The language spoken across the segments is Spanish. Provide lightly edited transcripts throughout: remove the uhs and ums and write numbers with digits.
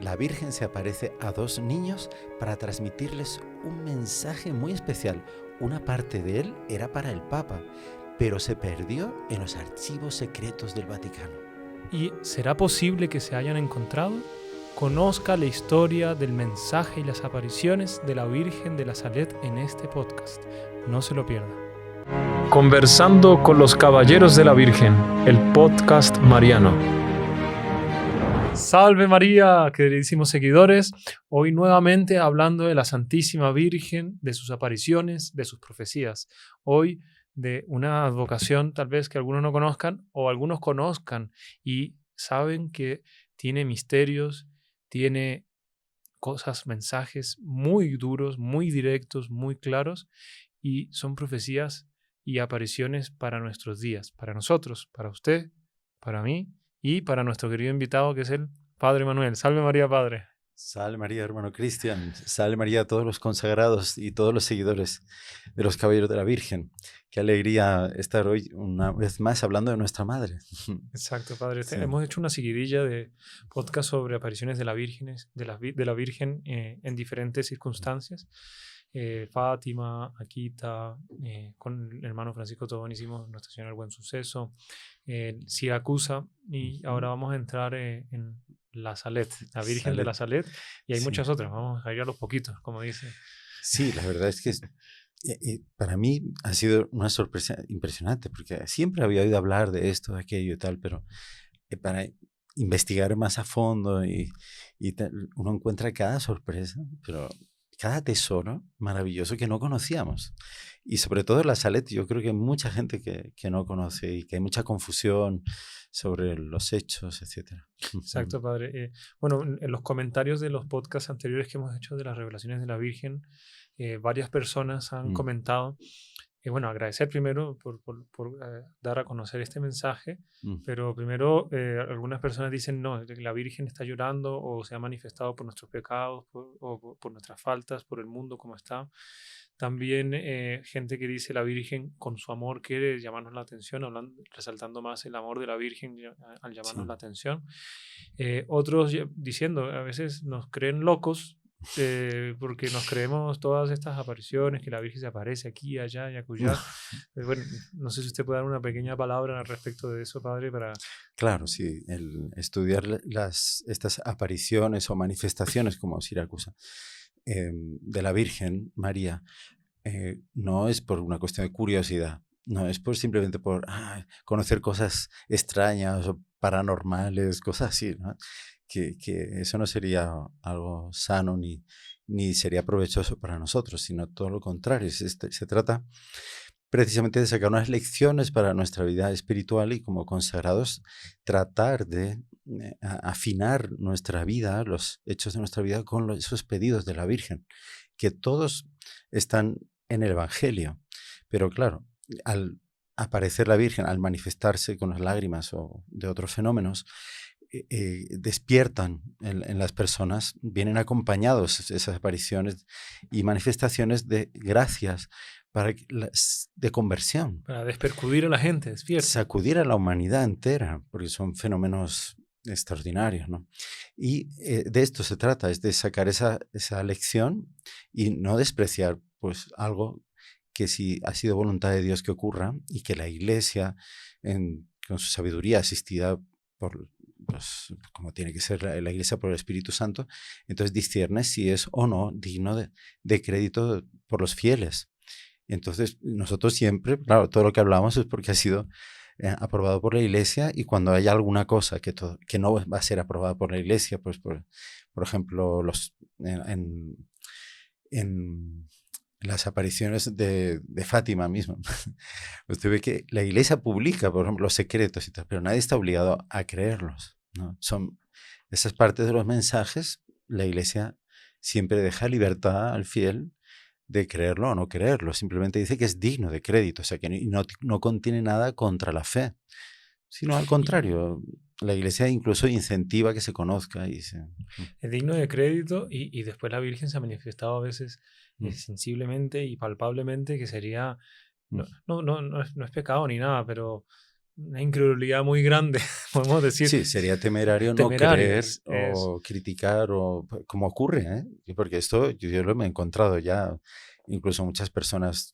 la Virgen se aparece a dos niños para transmitirles un mensaje muy especial. Una parte de él era para el Papa, pero se perdió en los archivos secretos del Vaticano. ¿Y será posible que se hayan encontrado? Conozca la historia del mensaje y las apariciones de la Virgen de la Salet en este podcast. No se lo pierda. Conversando con los Caballeros de la Virgen, el podcast mariano. Salve María, queridísimos seguidores. Hoy nuevamente hablando de la Santísima Virgen, de sus apariciones, de sus profecías. Hoy de una advocación tal vez que algunos no conozcan o algunos conozcan y saben que tiene misterios, tiene cosas, mensajes muy duros, muy directos, muy claros y son profecías y apariciones para nuestros días, para nosotros, para usted, para mí y para nuestro querido invitado que es el Padre Manuel. Salve María, Padre. Salve María, hermano Cristian. Salve María a todos los consagrados y todos los seguidores de los Caballeros de la Virgen. Qué alegría estar hoy una vez más hablando de nuestra Madre. Exacto, Padre. Sí. Hemos hecho una seguidilla de podcast sobre apariciones de la Virgen, de la Virgen en diferentes circunstancias. Fátima, Akita, con el hermano Francisco Tobón hicimos Nuestra Señora del Buen Suceso, Siracusa, y ahora vamos a entrar en la Salet, la Virgen de la Salet, y hay muchas otras, vamos a ir a los poquitos, como dice. Sí, la verdad es que para mí ha sido una sorpresa impresionante, porque siempre había oído hablar de esto, de aquello y tal, pero para investigar más a fondo uno encuentra cada sorpresa, pero cada tesoro maravilloso que no conocíamos. Y sobre todo la Salet, yo creo que hay mucha gente que no conoce y que hay mucha confusión sobre los hechos, etc. Exacto, Padre. Bueno, en los comentarios de los podcasts anteriores que hemos hecho de las revelaciones de la Virgen, varias personas han comentado, bueno, agradecer primero por dar a conocer este mensaje, pero primero algunas personas dicen, no, la Virgen está llorando o se ha manifestado por nuestros pecados o por nuestras faltas, por el mundo como está. También gente que dice la Virgen con su amor quiere llamarnos la atención, resaltando más el amor de la Virgen al llamarnos la atención. Otros diciendo, a veces nos creen locos porque nos creemos todas estas apariciones, que la Virgen se aparece aquí, allá y acullá. Bueno, no sé si usted puede dar una pequeña palabra al respecto de eso, Padre, para... Claro, sí, el estudiar estas apariciones o manifestaciones como Siracusa de la Virgen María no es por una cuestión de curiosidad, no es simplemente por conocer cosas extrañas o paranormales, cosas así, ¿no? Que eso no sería algo sano ni sería provechoso para nosotros, sino todo lo contrario. Se trata precisamente de sacar unas lecciones para nuestra vida espiritual y como consagrados tratar de afinar nuestra vida, los hechos de nuestra vida con esos pedidos de la Virgen, que todos están en el Evangelio. Pero claro, al aparecer la Virgen, al manifestarse con las lágrimas o de otros fenómenos, despiertan en las personas, vienen acompañados esas apariciones y manifestaciones de gracias de conversión. Para despercudir a la gente, despierta. Sacudir a la humanidad entera, porque son fenómenos extraordinarios, ¿no? Y de esto se trata, es de sacar esa lección y no despreciar pues algo que sí ha sido voluntad de Dios que ocurra y que la Iglesia, con su sabiduría asistida por como tiene que ser la Iglesia por el Espíritu Santo, entonces discierne si es o no digno de crédito por los fieles. Entonces nosotros siempre, claro, todo lo que hablamos es porque ha sido aprobado por la Iglesia, y cuando hay alguna cosa que no va a ser aprobada por la Iglesia, pues por ejemplo en las apariciones de Fátima misma, usted ve que la Iglesia publica, por ejemplo, los secretos y tal, pero nadie está obligado a creerlos, ¿no? Son esas partes de los mensajes, la Iglesia siempre deja libertad al fiel de creerlo o no creerlo, simplemente dice que es digno de crédito, o sea que no contiene nada contra la fe, sino al contrario, la Iglesia incluso incentiva que se conozca. Es digno de crédito y después la Virgen se ha manifestado a veces sensiblemente y palpablemente que sería, no es pecado ni nada, pero una incredulidad muy grande, podemos decir. Sí, sería temerario no creer Temerarios. o criticar o como ocurre, porque esto yo lo he encontrado ya, incluso muchas personas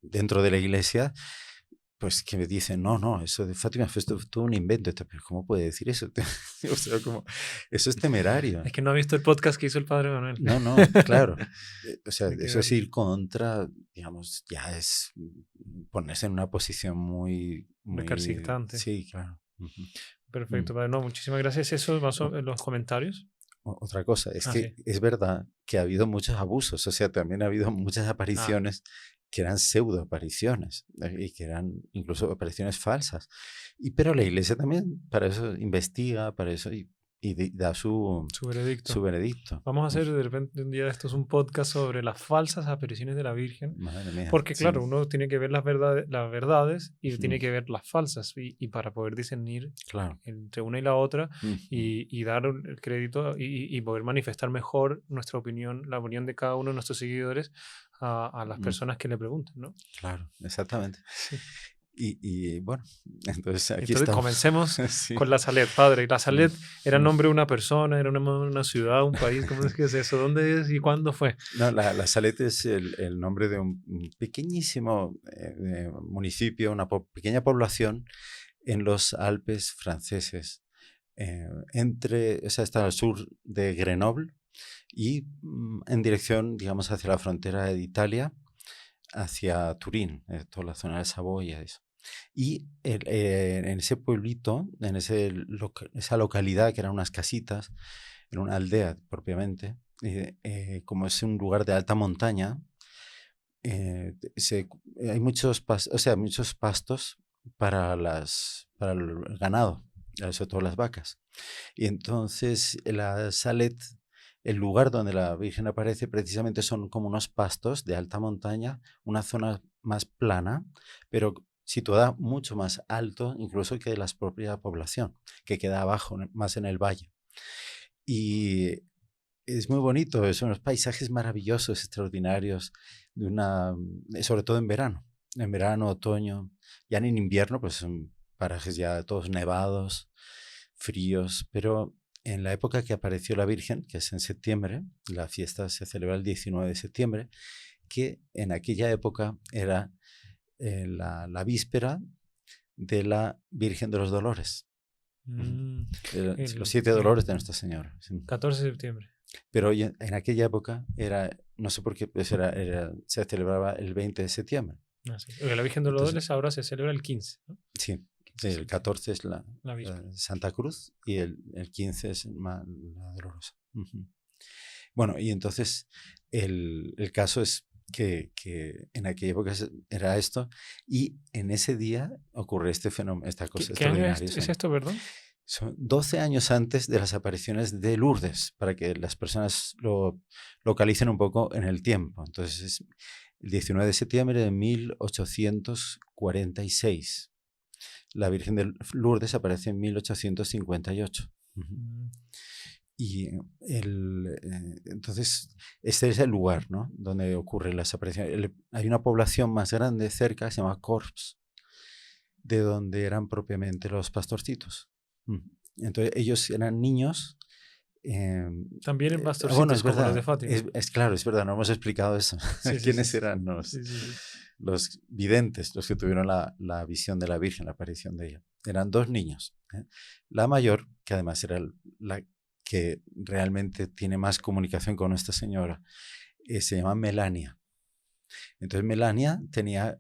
dentro de la iglesia, pues que me dicen, no, eso de Fátima fue todo un invento. Pero ¿cómo puede decir eso? O sea, eso es temerario. Es que no ha visto el podcast que hizo el padre Manuel. No, claro. O sea, Hay que eso es verlo. ir contra, digamos, ya es ponerse en una posición muy, Recalcitrante. sí, claro. Ujú. Perfecto, padre. No, muchísimas gracias. Eso más en los comentarios. Otra cosa es que Sí. es verdad que ha habido muchos abusos, o sea, también ha habido muchas apariciones que eran pseudo apariciones y que eran incluso apariciones falsas. Pero la iglesia también para eso investiga, para eso y da su Su veredicto. Vamos a hacer de repente un día de estos un podcast sobre las falsas apariciones de la Virgen. Madre mía. Porque claro, Sí. uno tiene que ver las verdades y tiene que ver las falsas y para poder discernir Claro. entre una y la otra y dar el crédito y poder manifestar mejor nuestra opinión, la opinión de cada uno de nuestros seguidores a las personas que le pregunten, ¿no? Claro, exactamente. Sí. Y bueno, entonces aquí Entonces estamos. comencemos Sí. con la Salet, padre. La Salet era el nombre de una persona, era una ciudad, un país. ¿Cómo es que es eso? ¿Dónde es y cuándo fue? No, la Salette es el nombre de un pequeñísimo municipio, una pequeña población en los Alpes franceses, o sea, está al sur de Grenoble y en dirección, digamos, hacia la frontera de Italia, hacia Turín, toda la zona de Saboya. Eso. Y en ese pueblito, en esa localidad, que eran unas casitas, en una aldea propiamente, como es un lugar de alta montaña, hay muchos pastos para el ganado, sobre todo las vacas. Y entonces la Salet, el lugar donde la Virgen aparece, precisamente son como unos pastos de alta montaña, una zona más plana, pero situada mucho más alto incluso que la propia población, que queda abajo, más en el valle. Y es muy bonito, son unos paisajes maravillosos, extraordinarios, sobre todo en verano, otoño, ya en invierno, pues son parajes ya todos nevados, fríos, pero en la época que apareció la Virgen, que es en septiembre, la fiesta se celebra el 19 de septiembre, que en aquella época era la víspera de la Virgen de los Dolores. Los 7 dolores de Nuestra Señora. 14 de septiembre. Pero en aquella época no sé por qué, pues se celebraba el 20 de septiembre. Sí. La Virgen de los Dolores ahora se celebra el 15, ¿no? Sí, el 14 es la Santa Cruz y el 15 es la Dolorosa. Bueno, y entonces el caso es que en aquella época era esto, y en ese día ocurre este fenómeno, esta cosa extraordinaria. ¿Qué año es esto, perdón? Son 12 años antes de las apariciones de Lourdes, para que las personas lo localicen un poco en el tiempo. Entonces es el 19 de septiembre de 1846. La Virgen de Lourdes aparece en 1858. Y entonces este es el lugar, ¿no?, donde ocurren las apariciones. Hay una población más grande cerca, se llama Corps, de donde eran propiamente los pastorcitos. Entonces ellos eran niños. También en pastorcitos, bueno, es como verdad, los de Fátima. Claro, es verdad, no hemos explicado eso. ¿Quiénes eran los videntes, los que tuvieron la visión de la Virgen, la aparición de ella? Eran 2 niños. La mayor, que además era la que realmente tiene más comunicación con Nuestra Señora, se llama Melania. Entonces Melania tenía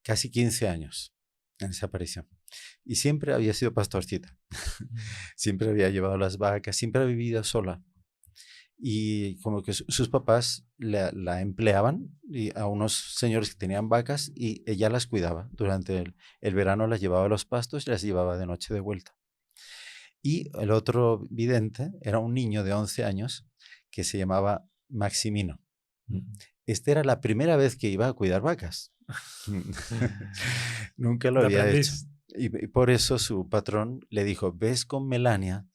casi 15 años en esa aparición. Y siempre había sido pastorcita. Siempre había llevado las vacas, siempre había vivido sola. Y como que sus papás la empleaban a unos señores que tenían vacas y ella las cuidaba. Durante el verano las llevaba a los pastos y las llevaba de noche de vuelta. Y el otro vidente era un niño de 11 años que se llamaba Maximino. Esta era la primera vez que iba a cuidar vacas. Nunca lo había hecho. Y por eso su patrón le dijo, ves con Melania,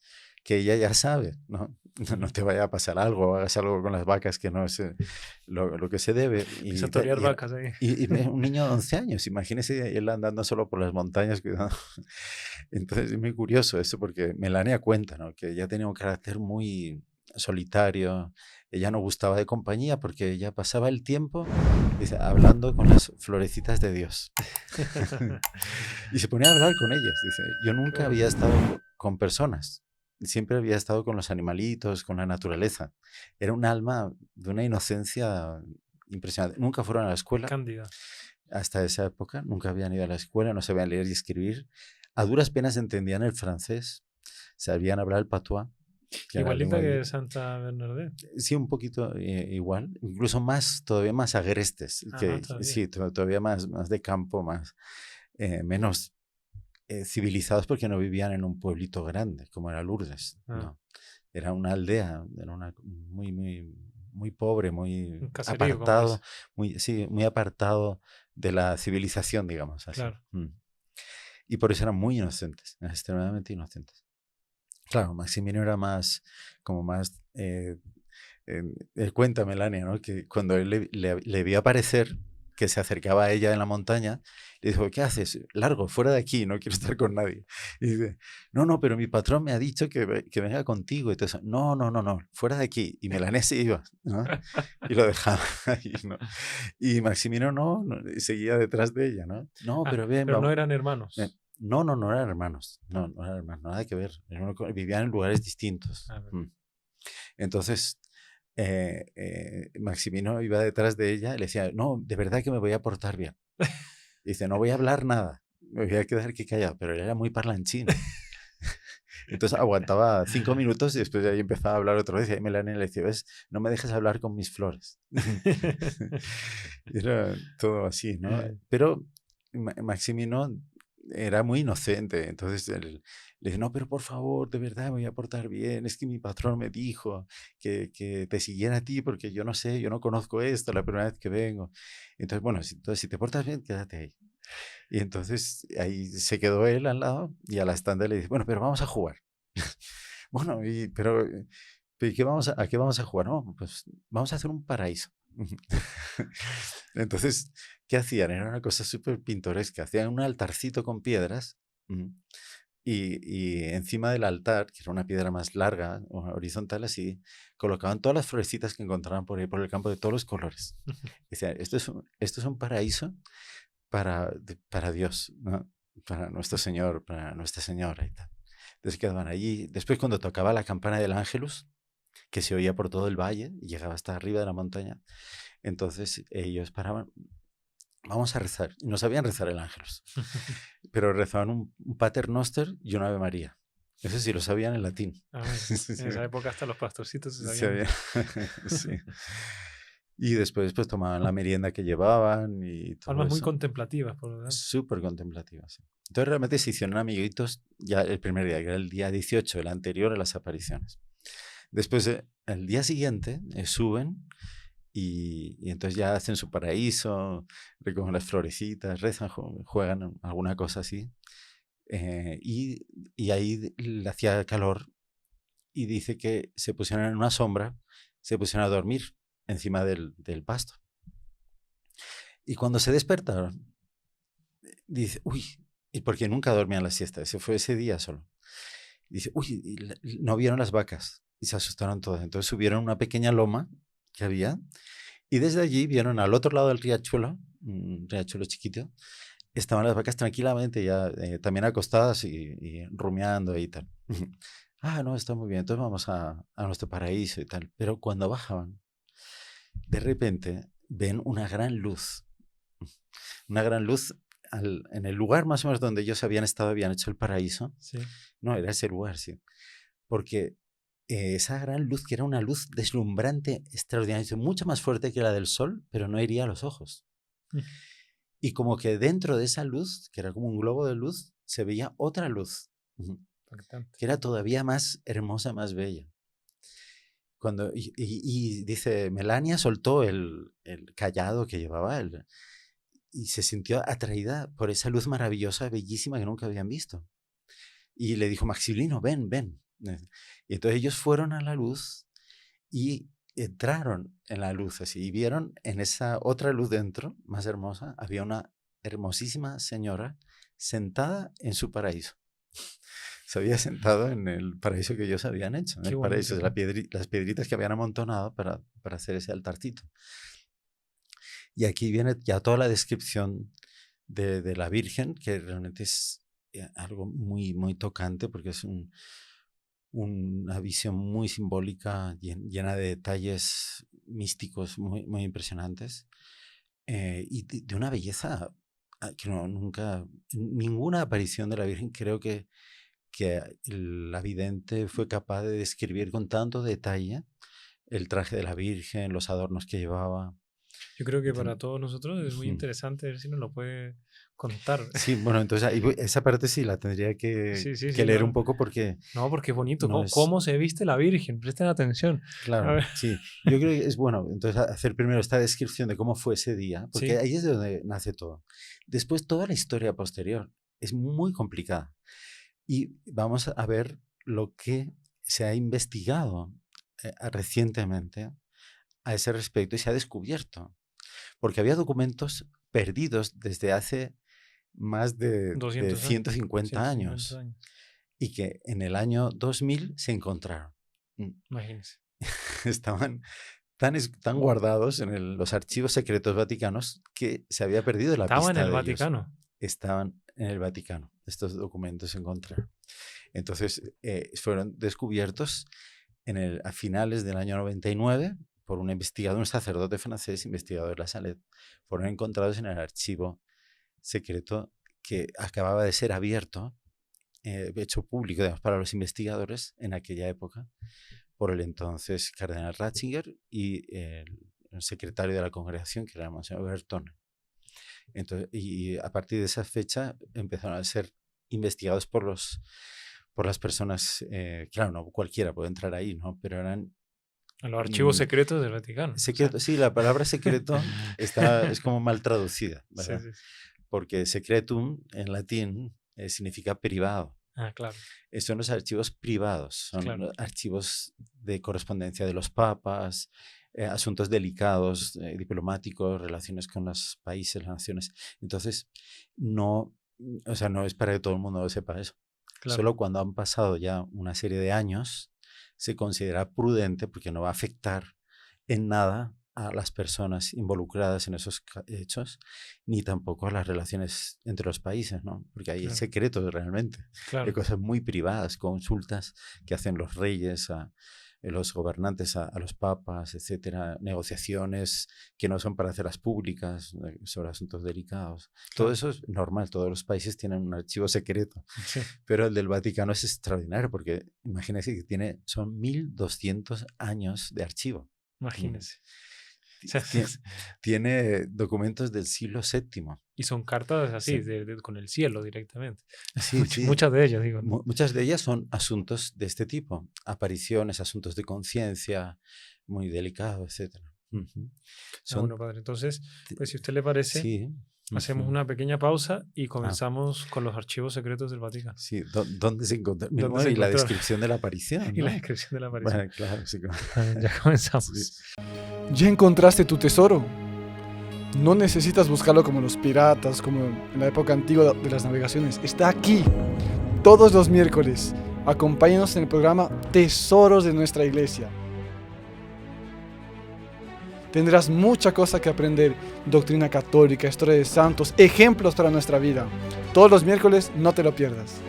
que ella ya sabe, ¿no? no te vaya a pasar algo, hagas algo con las vacas que no es lo que se debe. Empieza a torear vacas ahí. Y un niño de 11 años, imagínese él andando solo por las montañas, cuidado. Entonces es muy curioso eso, porque Melania cuenta, ¿no?, que ella tenía un carácter muy solitario, ella no gustaba de compañía porque ella pasaba el tiempo, dice, hablando con las florecitas de Dios. Y se ponía a hablar con ellas. Dice, yo Qué nunca había bonito. estado con personas, siempre había estado con los animalitos, con la naturaleza. Era un alma de una inocencia impresionante. Nunca fueron a la escuela Cándida. hasta esa época, nunca habían ido a la escuela, no sabían leer y escribir. A duras penas entendían el francés, sabían hablar el patois, que era la Igualita lengua que Santa Bernadette. sí, un poquito igual, incluso más, todavía más agrestes, Ah, que todavía. sí, todavía más de campo, más, menos civilizados porque no vivían en un pueblito grande como era Lourdes, Ah, no. Era una aldea, era una muy pobre, muy un caserío, como dice. apartado, sí, muy apartado de la civilización, digamos así. Claro. Y por eso eran muy inocentes, extremadamente inocentes. Claro, Maximino era más, como más, él cuenta, Melania, ¿no?, que cuando él le vio aparecer, que se acercaba a ella en la montaña, le dijo, ¿qué haces? Largo, fuera de aquí, no quiero estar con nadie. Y dice, no, pero mi patrón me ha dicho que venga contigo. Y todo eso, no, fuera de aquí. Y Melania se iba, ¿no? Y lo dejaba ahí, ¿no? Y Maximino no, seguía detrás de ella, ¿no? No, Ah, pero bien, pero no vamos. eran hermanos. No eran hermanos. Ah, No eran hermanos, nada que ver. Vivían en lugares distintos. ah, verdad. Entonces, Maximino iba detrás de ella y le decía, no, de verdad que me voy a portar bien. Dice, no voy a hablar nada, me voy a quedar aquí callado, pero él era muy parlanchín. Entonces aguantaba 5 minutos y después de ahí empezaba a hablar otra vez y ahí Melania le decía, ves, no me dejes hablar con mis flores. Era todo así, ¿no? Pero Maximino era muy inocente, entonces él le dice, no, pero por favor, de verdad me voy a portar bien, es que mi patrón me dijo que te siguiera a ti porque yo no sé, yo no conozco esto, la primera vez que vengo. Entonces, bueno, entonces, si te portas bien, quédate ahí. Y entonces ahí se quedó él al lado y a la estanda le dice, bueno, pero vamos a jugar. Bueno, pero ¿a qué vamos a jugar? No, pues vamos a hacer un paraíso. Entonces, ¿qué hacían? Era una cosa súper pintoresca. Hacían un altarcito con piedras, ujú, y encima del altar, que era una piedra más larga, horizontal así, colocaban todas las florecitas que encontraban por ahí por el campo de todos los colores. Decían, esto es un paraíso para Dios, ¿no?, para nuestro Señor, para Nuestra Señora y tal. Entonces quedaban allí. Después, cuando tocaba la campana del Ángelus, que se oía por todo el valle y llegaba hasta arriba de la montaña, entonces ellos paraban, vamos a rezar. Y no sabían rezar el Ángelus, pero rezaban un Pater Noster y un Ave María. Eso sí, lo sabían en latín. Ah, mira. Sí, En esa época hasta los pastorcitos se sabían. sabían. Sí. Y después pues tomaban la merienda que llevaban y todo Almas muy eso. contemplativas, por lo tanto. Súper contemplativas. Sí. Entonces realmente se hicieron amiguitos ya el primer día, que era el día 18, el anterior a las apariciones. Después, el día siguiente, suben y entonces ya hacen su paraíso, recogen las florecitas, rezan, juegan alguna cosa así. Y ahí le hacía calor y dice que se pusieron en una sombra, se pusieron a dormir encima del pasto. Y cuando se despertaron, dice, uy, y porque nunca dormían la siesta, ese fue ese día solo. Dice, uy, no vieron las vacas y se asustaron todas. Entonces subieron una pequeña loma que había y desde allí vieron al otro lado del riachuelo, un riachuelo chiquito, estaban las vacas tranquilamente ya también acostadas y rumiando y tal. Ah, no, está muy bien, entonces vamos a nuestro paraíso y tal. Pero cuando bajaban, de repente ven una gran luz en el lugar más o menos donde ellos habían estado, habían hecho el paraíso. Sí. No, era ese lugar, sí. Porque esa gran luz, que era una luz deslumbrante, extraordinaria, mucho más fuerte que la del sol, pero no iría a los ojos. Y como que dentro de esa luz, que era como un globo de luz, se veía otra luz, que era todavía más hermosa, más bella. Y dice, Melania soltó el cayado que llevaba y se sintió atraída por esa luz maravillosa, bellísima que nunca habían visto. Y le dijo, Maximino, ven. Y entonces ellos fueron a la luz y entraron en la luz así, y vieron en esa otra luz dentro, más hermosa, había una hermosísima señora sentada en su paraíso. Se había sentado en el paraíso que ellos habían hecho, en Qué el paraíso de bonito. las piedritas que habían amontonado para hacer ese altarcito. Y aquí viene ya toda la descripción de la Virgen, que realmente es algo muy, muy tocante, porque es una visión muy simbólica, llena de detalles místicos muy, muy impresionantes, y de una belleza que nunca, ninguna aparición de la Virgen creo que la vidente fue capaz de describir con tanto detalle el traje de la Virgen, los adornos que llevaba. Yo creo que para Enten- todos nosotros es muy Ujú. interesante ver si nos lo puede contar. Sí, bueno, entonces esa parte sí la tendría Sí, sí, que sí, leer un no. poco porque No, porque es bonito. no ¿Cómo, es, cómo se viste la Virgen? Presten atención. A claro, ver, sí. Yo creo que es bueno, entonces hacer primero esta descripción de cómo fue ese día, porque sí, ahí es de donde nace todo. Después toda la historia posterior es muy complicada y vamos a ver lo que se ha investigado recientemente a ese respecto y se ha descubierto, porque había documentos perdidos desde hace más de 200 años. 150 150 años años. y que en el año 2000 se encontraron. Mm. Imagínense. Estaban tan guardados en los archivos secretos vaticanos que se había perdido la Estaba en pista el de ellos. Vaticano. Estaban en el Vaticano, estos documentos se encontraron. Entonces fueron descubiertos a finales del año 99 por un investigador, un sacerdote francés, investigador de la Salette. Fueron encontrados en el archivo secreto que acababa de ser abierto, hecho público, digamos, para los investigadores en aquella época, por el entonces cardenal Ratzinger y el secretario de la congregación, que era Monseñor Bertone. Entonces, y a partir de esa fecha empezaron a ser investigados por las personas, claro, no cualquiera puede entrar ahí, ¿no? Pero eran En los archivos secretos del Vaticano. O sea, secreto, sí, la palabra secreto es como mal traducida, sí, ¿verdad? sí, sí. Porque secretum en latín significa privado. Ah, claro, Son los archivos privados, son claro. los archivos de correspondencia de los papas, asuntos delicados, diplomáticos, relaciones con los países, las naciones. Entonces, no, o sea, no es para que todo el mundo sepa eso. Claro, Solo cuando han pasado ya una serie de años se considera prudente porque no va a afectar en nada a las personas involucradas en esos hechos, ni tampoco a las relaciones entre los países, ¿no? Porque hay claro, secretos realmente, hay claro, cosas muy privadas, consultas que hacen los reyes a los gobernantes, a los papas, etcétera, negociaciones que no son para hacerlas públicas sobre asuntos delicados. Todo claro. eso es normal, todos los países tienen un archivo secreto, Sí, pero el del Vaticano es extraordinario porque imagínense que son 1200 años de archivo. Mm. imagínense. O sea, Tie- Tiene documentos del siglo VII. y son cartas así, Sí, con el cielo directamente. sí, sí. Muchas de ellas, digo, ¿no? Muchas de ellas son asuntos de este tipo, apariciones, asuntos de conciencia, muy delicados, etcétera. Ujú. Ah, Son, bueno, padre. Entonces, t- pues si a usted le parece, sí, hacemos ujú. una pequeña pausa y Ah, comenzamos con los archivos secretos del Vaticano. sí, ¿dónde se encontró? ¿Dónde se Bueno, y la encontraron? descripción de la aparición, Y la ¿no? descripción de la aparición. Bueno, claro, sí. Está bien, ya Sí. comenzamos. ¿Ya encontraste tu tesoro? No necesitas buscarlo como los piratas, como en la época antigua de las navegaciones. Está aquí, todos los miércoles. Acompáñanos en el programa Tesoros de nuestra Iglesia. Tendrás mucha cosa que aprender, doctrina católica, historia de santos, ejemplos para nuestra vida. Todos los miércoles, no te lo pierdas.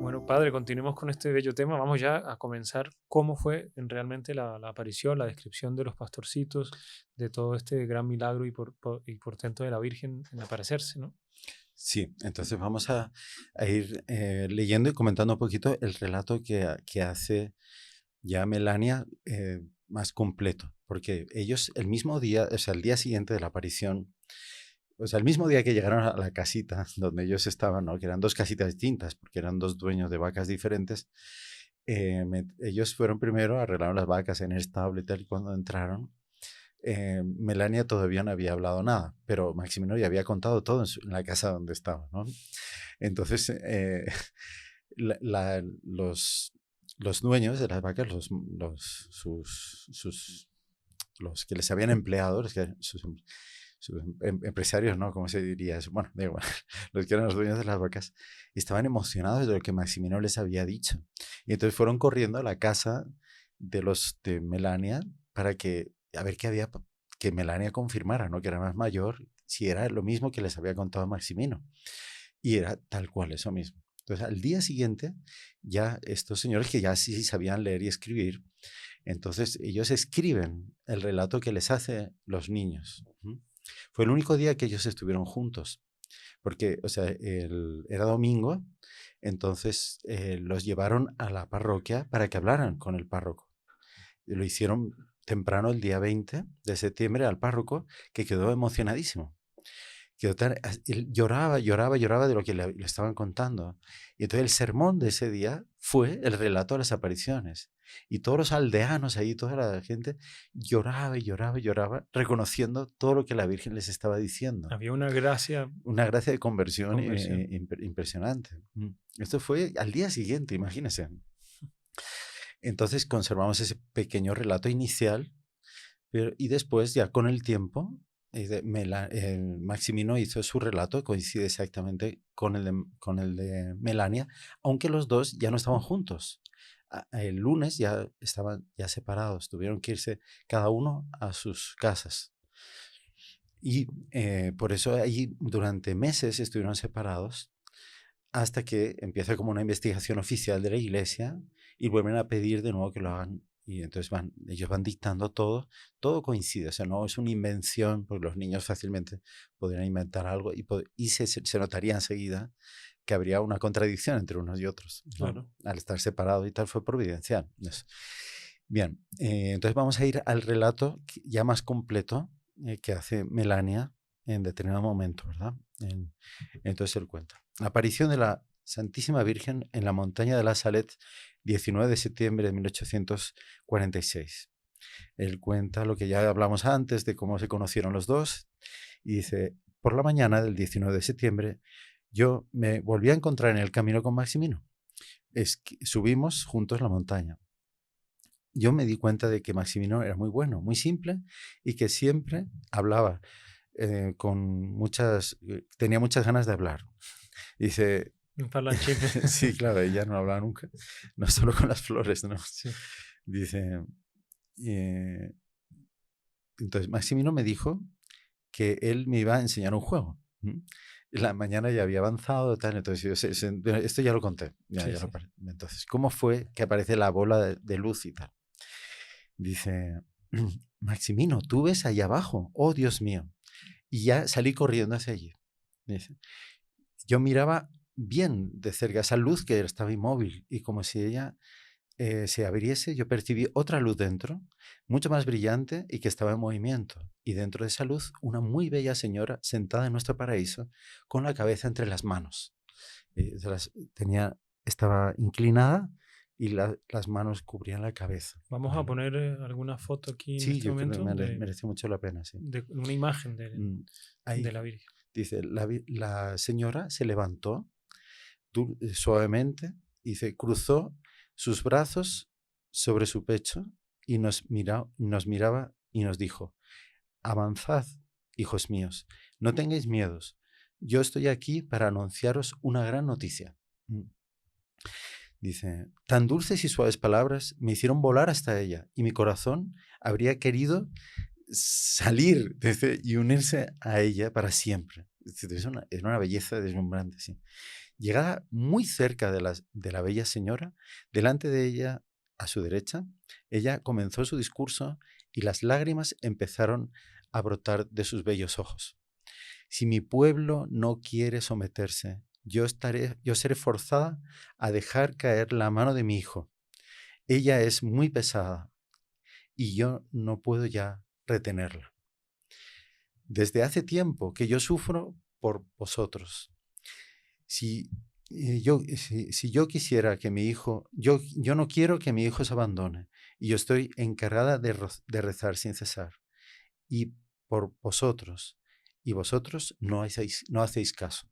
Bueno, padre, continuemos con este bello tema. Vamos ya a comenzar cómo fue realmente la aparición, la descripción de los pastorcitos, de todo este gran milagro y portento de la Virgen en aparecerse, ¿no? Sí, entonces vamos a ir leyendo y comentando un poquito el relato que hace ya Melania más completo, porque ellos el mismo día, o sea, el día siguiente de la aparición, o sea, el mismo día que llegaron a la casita donde ellos estaban, ¿no? Que eran dos casitas distintas, porque eran dos dueños de vacas diferentes, ellos fueron primero, arreglaron las vacas en el establo y tal, y cuando entraron, Melania todavía no había hablado nada, pero Maximino ya había contado todo en la casa donde estaba, ¿no? Entonces, los dueños de las vacas, los que les habían empleado, sus empresarios, ¿no? ¿Cómo se diría eso? Bueno, da igual. Los que eran los dueños de las vacas estaban emocionados de lo que Maximino les había dicho. Y entonces fueron corriendo a la casa de Melania para a ver qué había, que Melania confirmara, ¿no? Que era más mayor, si era lo mismo que les había contado Maximino. Y era tal cual, eso mismo. Entonces, al día siguiente, ya estos señores que ya sí sabían leer y escribir, entonces ellos escriben el relato que les hace los niños. Fue el único día que ellos estuvieron juntos, porque, o sea, era domingo, entonces los llevaron a la parroquia para que hablaran con el párroco. Lo hicieron temprano, el día 20 de septiembre, al párroco, que quedó emocionadísimo. Él lloraba de lo que le estaban contando. Y entonces el sermón de ese día fue el relato de las apariciones. Y todos los aldeanos ahí, toda la gente lloraba, reconociendo todo lo que la Virgen les estaba diciendo. Había una gracia. Una gracia de conversión. Impresionante. Esto fue al día siguiente, imagínense. Entonces conservamos ese pequeño relato inicial, y después, ya con el tiempo, Maximino hizo su relato, coincide exactamente con el de Melania, aunque los dos ya no estaban juntos. El lunes ya estaban separados, tuvieron que irse cada uno a sus casas. Y por eso ahí durante meses estuvieron separados, hasta que empieza como una investigación oficial de la Iglesia y vuelven a pedir de nuevo que lo hagan. Y entonces ellos van dictando todo coincide, o sea, no es una invención, porque los niños fácilmente podrían inventar algo y se notaría enseguida que habría una contradicción entre unos y otros, ¿no? Claro. Al estar separados y tal, fue providencial. Bien, entonces vamos a ir al relato ya más completo que hace Melania en determinado momento, ¿verdad? Entonces él cuenta. La aparición de la Santísima Virgen en la montaña de la Salet, 19 de septiembre de 1846. Él cuenta lo que ya hablamos antes de cómo se conocieron los dos y dice, por la mañana del 19 de septiembre yo me volví a encontrar en el camino con Maximino. Subimos juntos la montaña. Yo me di cuenta de que Maximino era muy bueno, muy simple y que siempre hablaba tenía muchas ganas de hablar. Dice, Un parlanchín. sí, claro, ella no hablaba nunca, no solo con las flores, ¿no? Sí. Dice, entonces Maximino me dijo que él me iba a enseñar un juego. La mañana ya había avanzado, tal, entonces esto ya lo conté. Entonces, ¿cómo fue que aparece la bola de luz y tal? Dice, Maximino, tú ves allá abajo, oh Dios mío. Y ya salí corriendo hacia allí. Dice, yo miraba bien de cerca esa luz que estaba inmóvil y como si ella se abriese, yo percibí otra luz dentro, mucho más brillante y que estaba en movimiento. Y dentro de esa luz, una muy bella señora sentada en nuestro paraíso con la cabeza entre las manos. Estaba inclinada y las manos cubrían la cabeza. Vamos a poner alguna foto aquí en este momento. Creo que merece mucho la pena, sí. De una imagen de la Virgen. Dice, la señora se levantó suavemente y se cruzó sus brazos sobre su pecho y nos miraba y nos dijo, avanzad, hijos míos, no tengáis miedos, yo estoy aquí para anunciaros una gran noticia. Dice, tan dulces y suaves palabras me hicieron volar hasta ella y mi corazón habría querido salir y unirse a ella para siempre. Es una belleza deslumbrante, sí. Llegada muy cerca de la bella señora, delante de ella, a su derecha, ella comenzó su discurso y las lágrimas empezaron a brotar de sus bellos ojos. Si mi pueblo no quiere someterse, yo seré forzada a dejar caer la mano de mi hijo. Ella es muy pesada y yo no puedo ya retenerla. Desde hace tiempo que yo sufro por vosotros. Si yo quisiera que mi hijo, yo no quiero que mi hijo se abandone y yo estoy encargada de rezar sin cesar. y por vosotros, y vosotros no hacéis caso.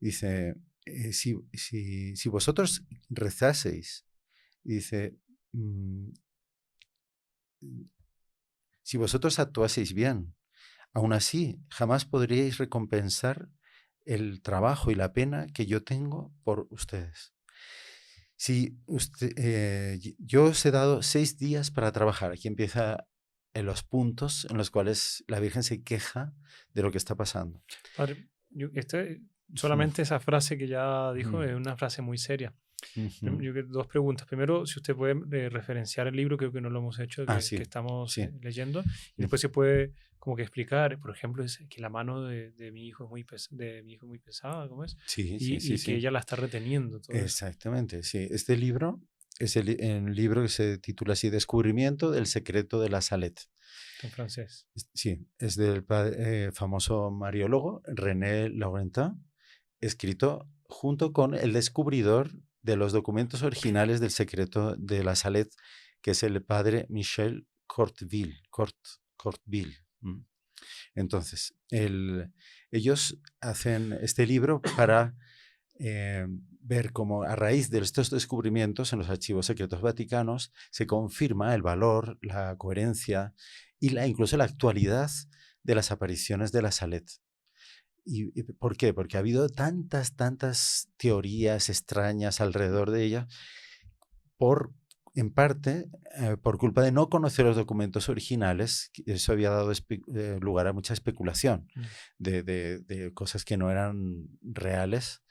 Dice, si vosotros rezaseis, dice, si vosotros actuaseis bien, aún así jamás podríais recompensar el trabajo y la pena que yo tengo por ustedes. Yo os he dado 6 días para trabajar. Aquí empieza en los puntos en los cuales la Virgen se queja de lo que está pasando. Padre, solamente esa frase que ya dijo es Ujú. una frase muy seria. Ujú. Yo dos preguntas. Primero, si usted puede referenciar el libro, creo que no lo hemos hecho, que Sí, estamos sí. leyendo. Y Mm. después se puede como que explicar, por ejemplo, es que la mano de mi hijo es muy pesada, ¿cómo es? Sí, Y, sí, sí, y que sí. ella la está reteniendo, todo eso. Exactamente, sí. Este libro es el libro que se titula así, Descubrimiento del secreto de la Salette. En francés. Sí, es del famoso mariólogo René Laurentin, escrito junto con el descubridor de los documentos originales del secreto de la Salette, que es el padre Michel Courteville. Entonces, ellos hacen este libro para ver cómo a raíz de estos descubrimientos en los archivos secretos vaticanos se confirma el valor, la coherencia y incluso la actualidad de las apariciones de la Salette. ¿Y por qué? Porque ha habido tantas teorías extrañas alrededor de ella, en parte por culpa de no conocer los documentos originales. Eso había dado lugar a mucha especulación de cosas que no eran reales.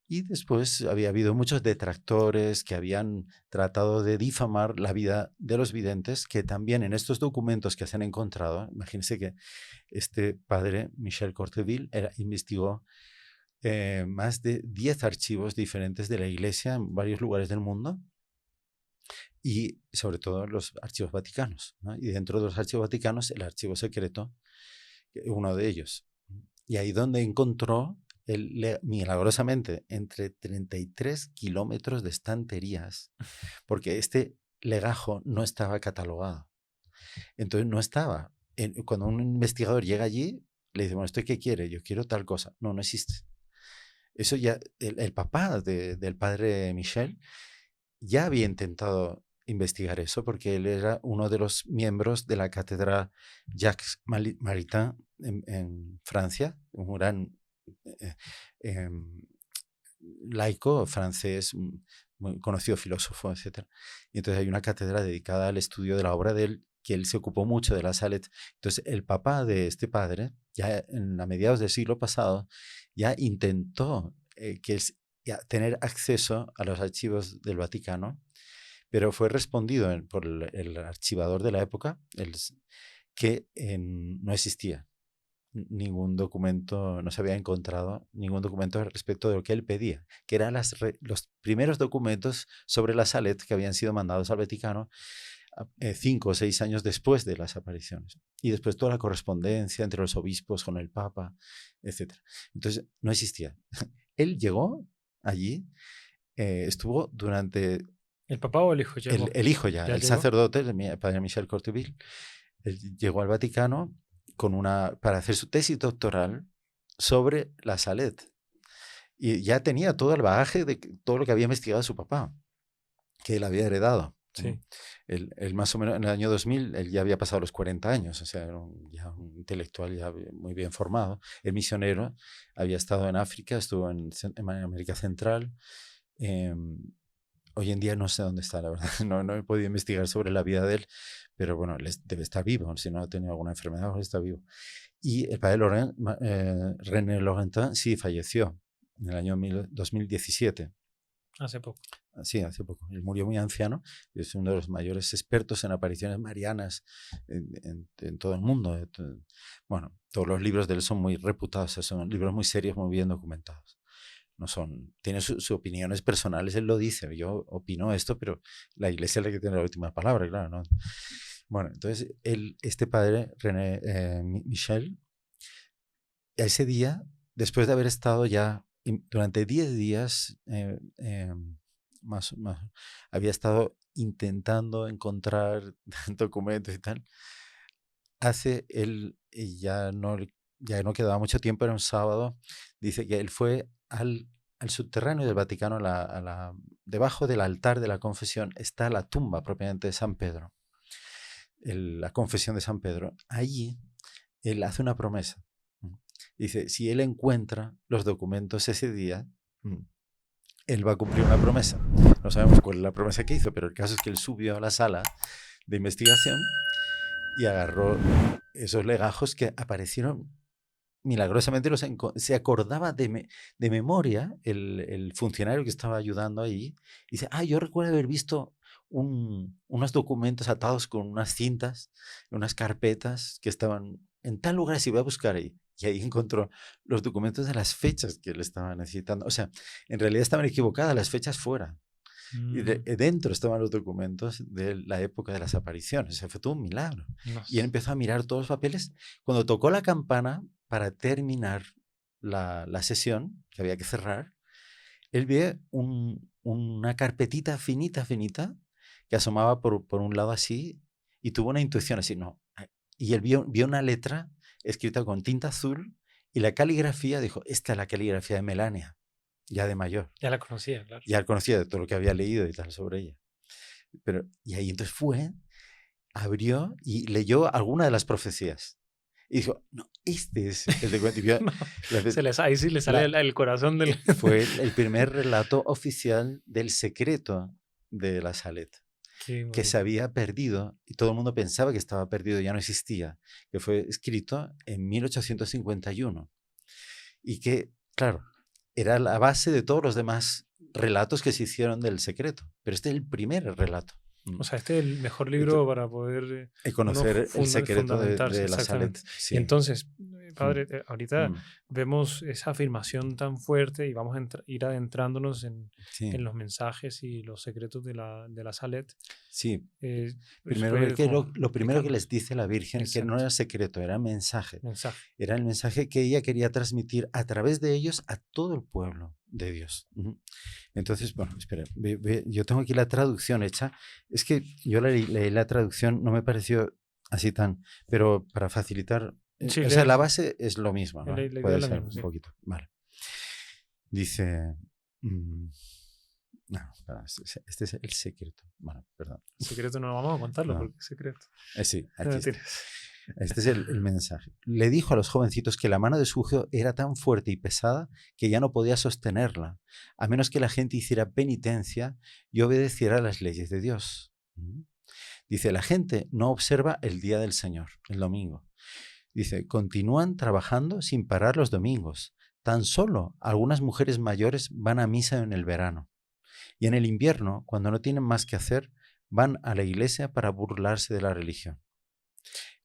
Y después había habido muchos detractores que habían tratado de difamar la vida de los videntes, que también en estos documentos que se han encontrado, imagínense que este padre, Michel Courteville, investigó más de 10 archivos diferentes de la Iglesia en varios lugares del mundo, y sobre todo los archivos vaticanos, ¿no? Y dentro de los archivos vaticanos, el archivo secreto, uno de ellos. Y ahí donde encontró, milagrosamente, entre 33 kilómetros de estanterías, porque este legajo no estaba catalogado. Entonces no estaba. Cuando un investigador llega allí, le dice, bueno, ¿esto qué quiere? Yo quiero tal cosa. No, no existe. Eso ya, el papá del padre Michel ya había intentado investigar eso, porque él era uno de los miembros de la cátedra Jacques Maritain en Francia, un gran eh, eh, laico francés, muy conocido filósofo, etc. Y entonces hay una cátedra dedicada al estudio de la obra de él, que él se ocupó mucho de la Salette. Entonces el papá de este padre, ya a mediados del siglo pasado, ya intentó tener acceso a los archivos del Vaticano, pero fue respondido por el archivador de la época que no existía ningún documento, no se había encontrado ningún documento respecto de lo que él pedía, que eran los primeros documentos sobre la Salette que habían sido mandados al Vaticano 5 o 6 años después de las apariciones. Y después toda la correspondencia entre los obispos con el Papa, etc. Entonces, no existía. Él llegó allí, estuvo durante... ¿El papá o el hijo llegó? El hijo ya, el llegó? Sacerdote, el padre Michel Courteville, él llegó al Vaticano para hacer su tesis doctoral sobre la Salette. Y ya tenía todo el bagaje de todo lo que había investigado su papá, que él había heredado. Sí. Él más o menos en el año 2000, él ya había pasado los 40 años, o sea, era ya un intelectual ya muy bien formado. El misionero había estado en África, estuvo en América Central. Hoy en día no sé dónde está, la verdad. No he podido investigar sobre la vida de él, pero bueno, él debe estar vivo. Si no ha tenido alguna enfermedad, él está vivo. Y el padre René Laurentin sí falleció en el año 2017. Hace poco. Sí, hace poco. Él murió muy anciano. Es uno de los mayores expertos en apariciones marianas en todo el mundo. Bueno, todos los libros de él son muy reputados, son libros muy serios, muy bien documentados. No son, tiene sus opiniones personales, él lo dice, yo opino esto, pero la Iglesia es la que tiene la última palabra, claro, ¿no? Bueno, entonces este padre, René Michel, ese día, después de haber estado ya durante 10 días, más, había estado intentando encontrar documentos y tal, hace él, y ya no quedaba mucho tiempo, era un sábado, dice que él fue al subterráneo del Vaticano, debajo del altar de la confesión, está la tumba propiamente de San Pedro, la confesión de San Pedro. Allí él hace una promesa. Dice, si él encuentra los documentos ese día, él va a cumplir una promesa. No sabemos cuál es la promesa que hizo, pero el caso es que él subió a la sala de investigación y agarró esos legajos que aparecieron milagrosamente. Se acordaba de memoria el funcionario que estaba ayudando ahí. Y dice, yo recuerdo haber visto unos documentos atados con unas cintas, unas carpetas que estaban en tal lugar, si voy a buscar ahí. Y ahí encontró los documentos de las fechas que él estaba necesitando. O sea, en realidad estaban equivocadas las fechas fuera. Y dentro estaban los documentos de la época de las apariciones. O sea, fue todo un milagro. Y él empezó a mirar todos los papeles. Cuando tocó la campana para terminar la sesión, que había que cerrar, él ve una carpetita finita, que asomaba por un lado así, y tuvo una intuición así, no. Y él vio una letra escrita con tinta azul, y la caligrafía, dijo, esta es la caligrafía de Melania, ya de mayor. Ya la conocía, claro. Ya la conocía de todo lo que había leído y tal sobre ella. Y ahí entonces abrió y leyó alguna de las profecías. Y dijo, no, este es el de cuento. Ahí sí le sale el corazón del... Fue el primer relato oficial del secreto de la Salet, que se había perdido y todo el mundo pensaba que estaba perdido, ya no existía, que fue escrito en 1851 y que, claro, era la base de todos los demás relatos que se hicieron del secreto, pero este es el primer relato. O sea, este es el mejor libro para poder conocer el secreto de la Salet. Sí. Y entonces, padre, ahorita vemos esa afirmación tan fuerte y vamos a ir adentrándonos en los mensajes y los secretos de la Salet. Sí. Primero, lo primero que les dice la Virgen, que no era secreto, era mensaje. Era el mensaje que ella quería transmitir a través de ellos a todo el pueblo de Dios. Entonces, bueno, espera, yo tengo aquí la traducción hecha. Es que yo leí la traducción, no me pareció así tan, pero para facilitar, sí, o sea, la base es lo mismo, ¿no? Puede ser mismo, un poquito. Vale. Dice, no, este es el secreto. Bueno, perdón. El secreto no vamos a contarlo porque es secreto. Sí, aquí está. Este es el mensaje. Le dijo a los jovencitos que la mano de su hijo era tan fuerte y pesada que ya no podía sostenerla, a menos que la gente hiciera penitencia y obedeciera las leyes de Dios. Dice, la gente no observa el día del Señor, el domingo. Dice, continúan trabajando sin parar los domingos. Tan solo algunas mujeres mayores van a misa en el verano. Y en el invierno, cuando no tienen más que hacer, van a la iglesia para burlarse de la religión.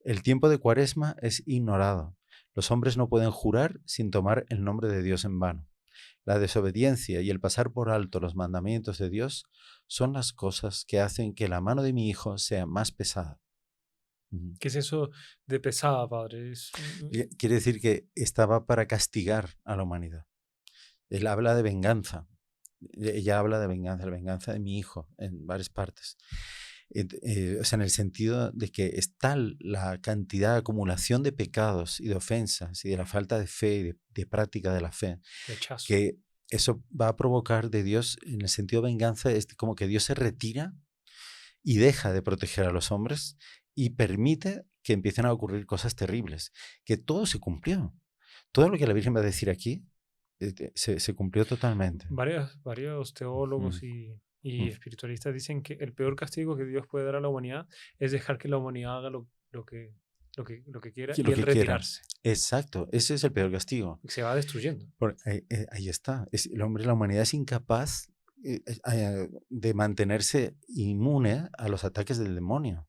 El tiempo de Cuaresma es ignorado. Los hombres no pueden jurar sin tomar el nombre de Dios en vano. La desobediencia y el pasar por alto los mandamientos de Dios son las cosas que hacen que la mano de mi hijo sea más pesada. ¿Qué es eso de pesada, padre? Quiere decir que estaba para castigar a la humanidad. Él habla de venganza. Ella habla de venganza, la venganza de mi hijo en varias partes. O sea, en el sentido de que es tal la cantidad de acumulación de pecados y de ofensas y de la falta de fe y de práctica de la fe, que eso va a provocar de Dios, en el sentido de venganza, es como que Dios se retira y deja de proteger a los hombres y permite que empiecen a ocurrir cosas terribles, que todo se cumplió. Todo lo que la Virgen va a decir aquí se cumplió totalmente. Varios teólogos y espiritualistas dicen que el peor castigo que Dios puede dar a la humanidad es dejar que la humanidad haga lo que quiera y el retirarse. Exacto, ese es el peor castigo. Se va destruyendo. Ahí está. La humanidad es incapaz de mantenerse inmune a los ataques del demonio.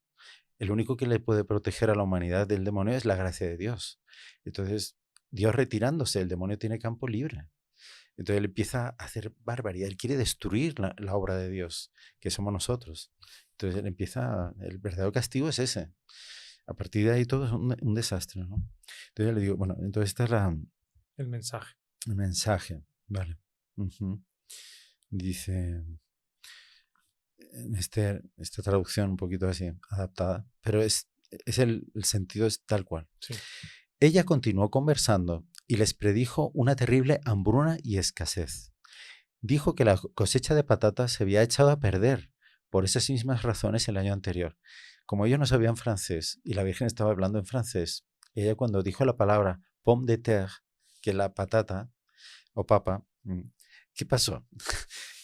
El único que le puede proteger a la humanidad del demonio es la gracia de Dios. Entonces, Dios retirándose, el demonio tiene campo libre. Entonces él empieza a hacer barbaridad, él quiere destruir la obra de Dios, que somos nosotros. Entonces el verdadero castigo es ese. A partir de ahí todo es un desastre, ¿no? Entonces yo le digo, bueno, entonces esta es el mensaje. El mensaje, vale. Dice, en esta traducción un poquito así, adaptada, pero es el sentido es tal cual. Sí. Ella continuó conversando y les predijo una terrible hambruna y escasez. Dijo que la cosecha de patatas se había echado a perder por esas mismas razones el año anterior. Como ellos no sabían francés y la Virgen estaba hablando en francés, ella cuando dijo la palabra pomme de terre, que es la patata o papa, ¿qué pasó?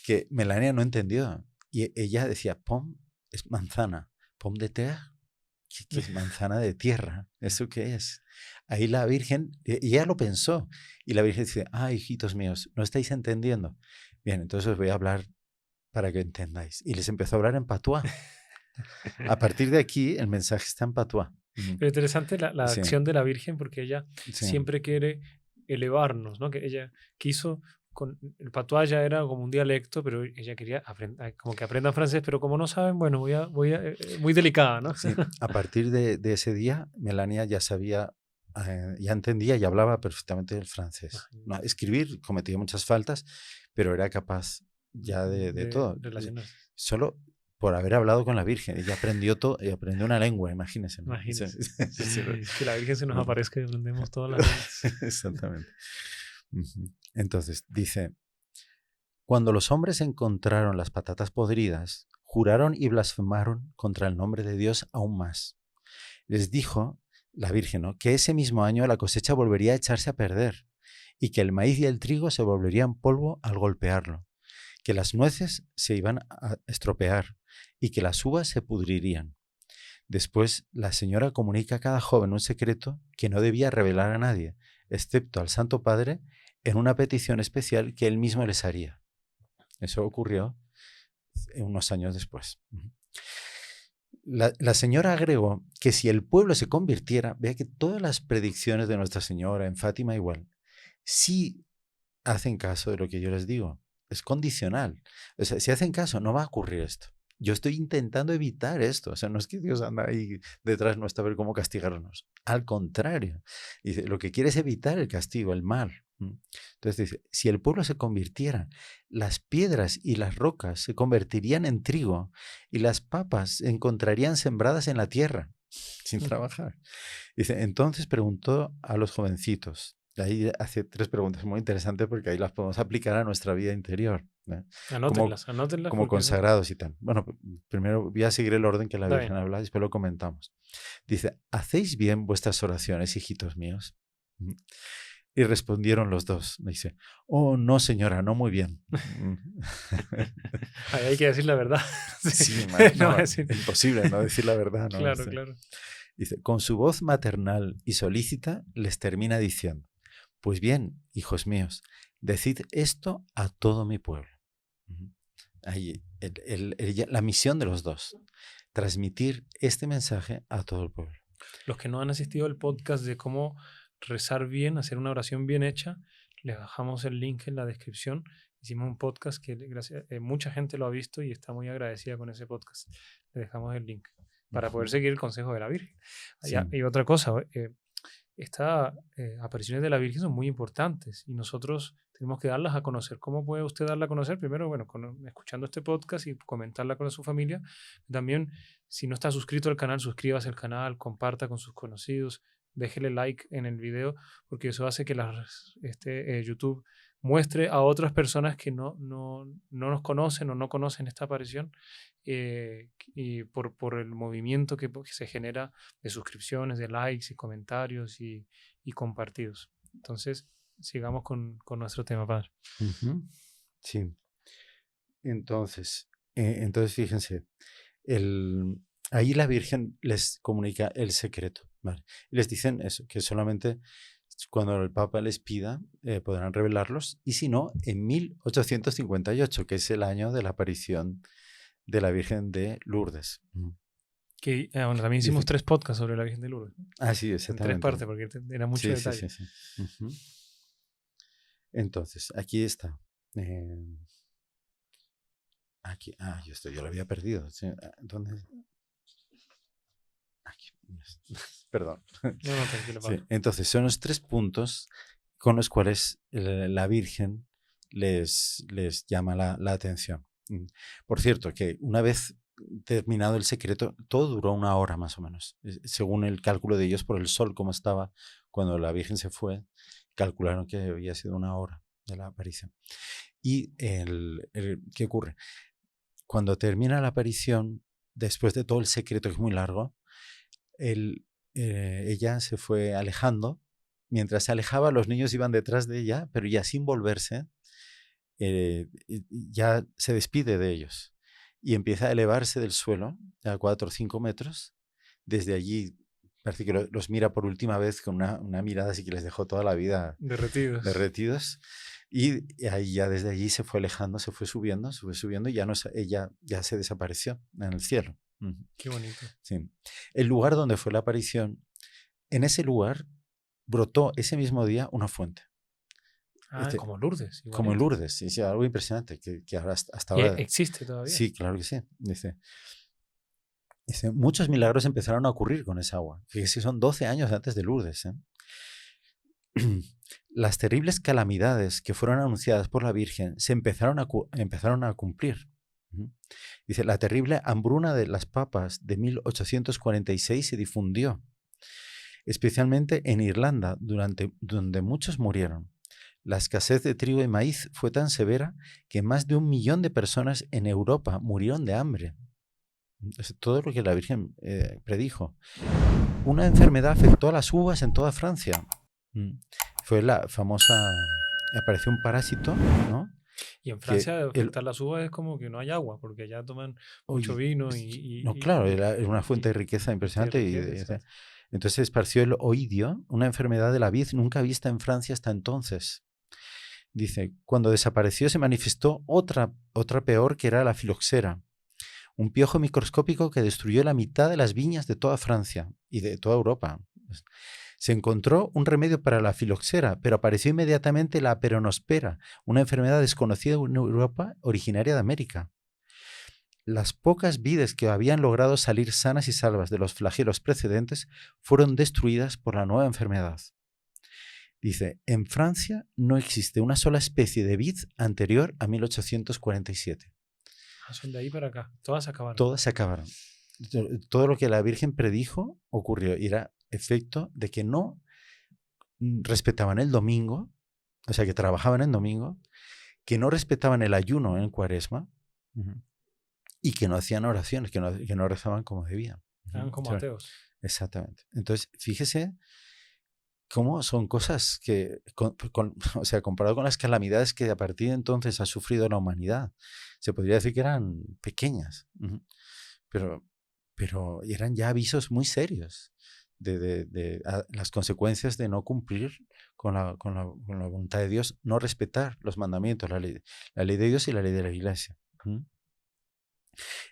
Que Melania no entendió. Y ella decía, pomme es manzana, pomme de terre, ¿qué es manzana de tierra? ¿Eso qué es? Ahí la Virgen, y ella lo pensó, y la Virgen dice, hijitos míos, ¿no estáis entendiendo? Bien, entonces os voy a hablar para que entendáis. Y les empezó a hablar en patuá. A partir de aquí, el mensaje está en patuá. Pero interesante la Sí. acción de la Virgen, porque ella Sí. siempre quiere elevarnos, ¿no? Que ella quiso, el patuá ya era como un dialecto, pero ella quería como que aprendan francés, pero como no saben, bueno, muy delicada, ¿no? Sí. A partir de ese día, Melania ya sabía, ya entendía y hablaba perfectamente el francés. No, escribir cometía muchas faltas, pero era capaz ya de todo. Relacionarse. Solo por haber hablado con la Virgen. Ella aprendió todo, y aprendió una lengua, imagínense. ¿no? Imagínense. Sí. Que la Virgen se nos aparezca y aprendemos todas las lenguas. Exactamente. Entonces, dice, cuando los hombres encontraron las patatas podridas, juraron y blasfemaron contra el nombre de Dios aún más. Les dijo la Virgen, ¿no?, que ese mismo año la cosecha volvería a echarse a perder y que el maíz y el trigo se volverían polvo al golpearlo, que las nueces se iban a estropear y que las uvas se pudrirían. Después, la señora comunica a cada joven un secreto que no debía revelar a nadie, excepto al Santo Padre, en una petición especial que él mismo les haría. Eso ocurrió unos años después. La señora agregó que si el pueblo se convirtiera, vea que todas las predicciones de Nuestra Señora en Fátima igual, si hacen caso de lo que yo les digo, es condicional. O sea, si hacen caso, no va a ocurrir esto. Yo estoy intentando evitar esto. O sea, no es que Dios anda ahí detrás nuestra a ver cómo castigarnos. Al contrario. Dice, lo que quiere es evitar el castigo, el mal. Entonces dice, si el pueblo se convirtiera, las piedras y las rocas se convertirían en trigo y las papas se encontrarían sembradas en la tierra, sin trabajar. Dice, entonces preguntó a los jovencitos. Ahí hace 3 preguntas muy interesantes porque ahí las podemos aplicar a nuestra vida interior. Anótenlas. Como consagrados y tal. Bueno, primero voy a seguir el orden que la Está Virgen bien. habla, después lo comentamos. Dice, ¿hacéis bien vuestras oraciones, hijitos míos? Y respondieron los dos. Dice, oh, no, señora, no muy bien. Ahí hay que decir la verdad. Sí, No, decir... imposible no decir la verdad. ¿no? Claro, claro. Dice, con su voz maternal y solícita les termina diciendo, pues bien, hijos míos, decid esto a todo mi pueblo. Ahí, la misión de los dos, transmitir este mensaje a todo el pueblo. Los que no han asistido al podcast de cómo rezar bien, hacer una oración bien hecha, les dejamos el link en la descripción. Hicimos un podcast que mucha gente lo ha visto y está muy agradecida con ese podcast. Le dejamos el link para poder seguir el consejo de la Virgen. Sí. Y otra cosa, estas apariciones de la Virgen son muy importantes y nosotros tenemos que darlas a conocer. ¿Cómo puede usted darla a conocer? Primero, bueno, escuchando este podcast y comentarla con su familia. También, si no está suscrito al canal, suscríbase al canal, comparta con sus conocidos, déjele like en el video, porque eso hace que YouTube muestre a otras personas que no nos conocen o no conocen esta aparición, y por el movimiento que se genera de suscripciones, de likes y comentarios y compartidos. Entonces, sigamos con nuestro tema, padre. Sí. Entonces fíjense, ahí la Virgen les comunica el secreto, ¿vale? Y les dicen eso, que solamente cuando el Papa les pida podrán revelarlos, y si no, en 1858, que es el año de la aparición de la Virgen de Lourdes. Que bueno, también hicimos 3 podcasts sobre la Virgen de Lourdes. Sí, exactamente. En 3 partes, porque era mucho detalle. Sí. Entonces, aquí está. Aquí, yo lo había perdido. ¿Sí? ¿Dónde? Aquí. Perdón. No, tranquilo, sí. Entonces, son los 3 puntos con los cuales la Virgen les llama la atención. Por cierto, que una vez terminado el secreto, todo duró 1 hora más o menos. Según el cálculo de ellos, por el sol como estaba cuando la Virgen se fue, calcularon que había sido 1 hora de la aparición. ¿Y qué ocurre? Cuando termina la aparición, después de todo el secreto, que es muy largo, ella se fue alejando. Mientras se alejaba, los niños iban detrás de ella, pero ya sin volverse, ya se despide de ellos y empieza a elevarse del suelo a 4 o 5 metros. Desde allí parece que los mira por última vez con una mirada así que les dejó toda la vida derretidos. Y ahí ya desde allí se fue alejando, se fue subiendo y ella ya se desapareció en el cielo. Qué bonito. Sí. El lugar donde fue la aparición, en ese lugar brotó ese mismo día una fuente. Como Lourdes. Igualito. Como en Lourdes, sí, algo impresionante que ahora hasta ¿Y ahora existe todavía? Sí, claro que sí. Dice, muchos milagros empezaron a ocurrir con esa agua. Fíjese, son 12 años antes de Lourdes. Las terribles calamidades que fueron anunciadas por la Virgen se empezaron a cumplir. Dice, la terrible hambruna de las papas de 1846 se difundió, especialmente en Irlanda, donde muchos murieron. La escasez de trigo y maíz fue tan severa que más de 1 millón de personas en Europa murieron de hambre. Es todo lo que la Virgen predijo. Una enfermedad afectó a las uvas en toda Francia. Fue la famosa... Apareció un parásito, ¿no? Y en Francia afectar las uvas es como que no hay agua, porque allá toman mucho vino No, claro, era una fuente de riqueza impresionante. Entonces esparció el oidio, una enfermedad de la vid nunca vista en Francia hasta entonces. Dice, cuando desapareció se manifestó otra peor, que era la filoxera, un piojo microscópico que destruyó la mitad de las viñas de toda Francia y de toda Europa. Se encontró un remedio para la filoxera, pero apareció inmediatamente la peronospera, una enfermedad desconocida en Europa, originaria de América. Las pocas vides que habían logrado salir sanas y salvas de los flagelos precedentes fueron destruidas por la nueva enfermedad. Dice, en Francia no existe una sola especie de vid anterior a 1847. Son de ahí para acá. Todas se acabaron. Todas se acabaron. Todo lo que la Virgen predijo ocurrió y era efecto de que no respetaban el domingo, o sea, que trabajaban en domingo, que no respetaban el ayuno en Cuaresma y que no hacían oraciones, que no rezaban como debían. Eran como ateos. Exactamente. Entonces, fíjese cómo son cosas que, o sea, comparado con las calamidades que a partir de entonces ha sufrido la humanidad, se podría decir que eran pequeñas, pero eran ya avisos muy serios de las consecuencias de no cumplir con la voluntad de Dios, no respetar los mandamientos, la ley de Dios y la ley de la Iglesia.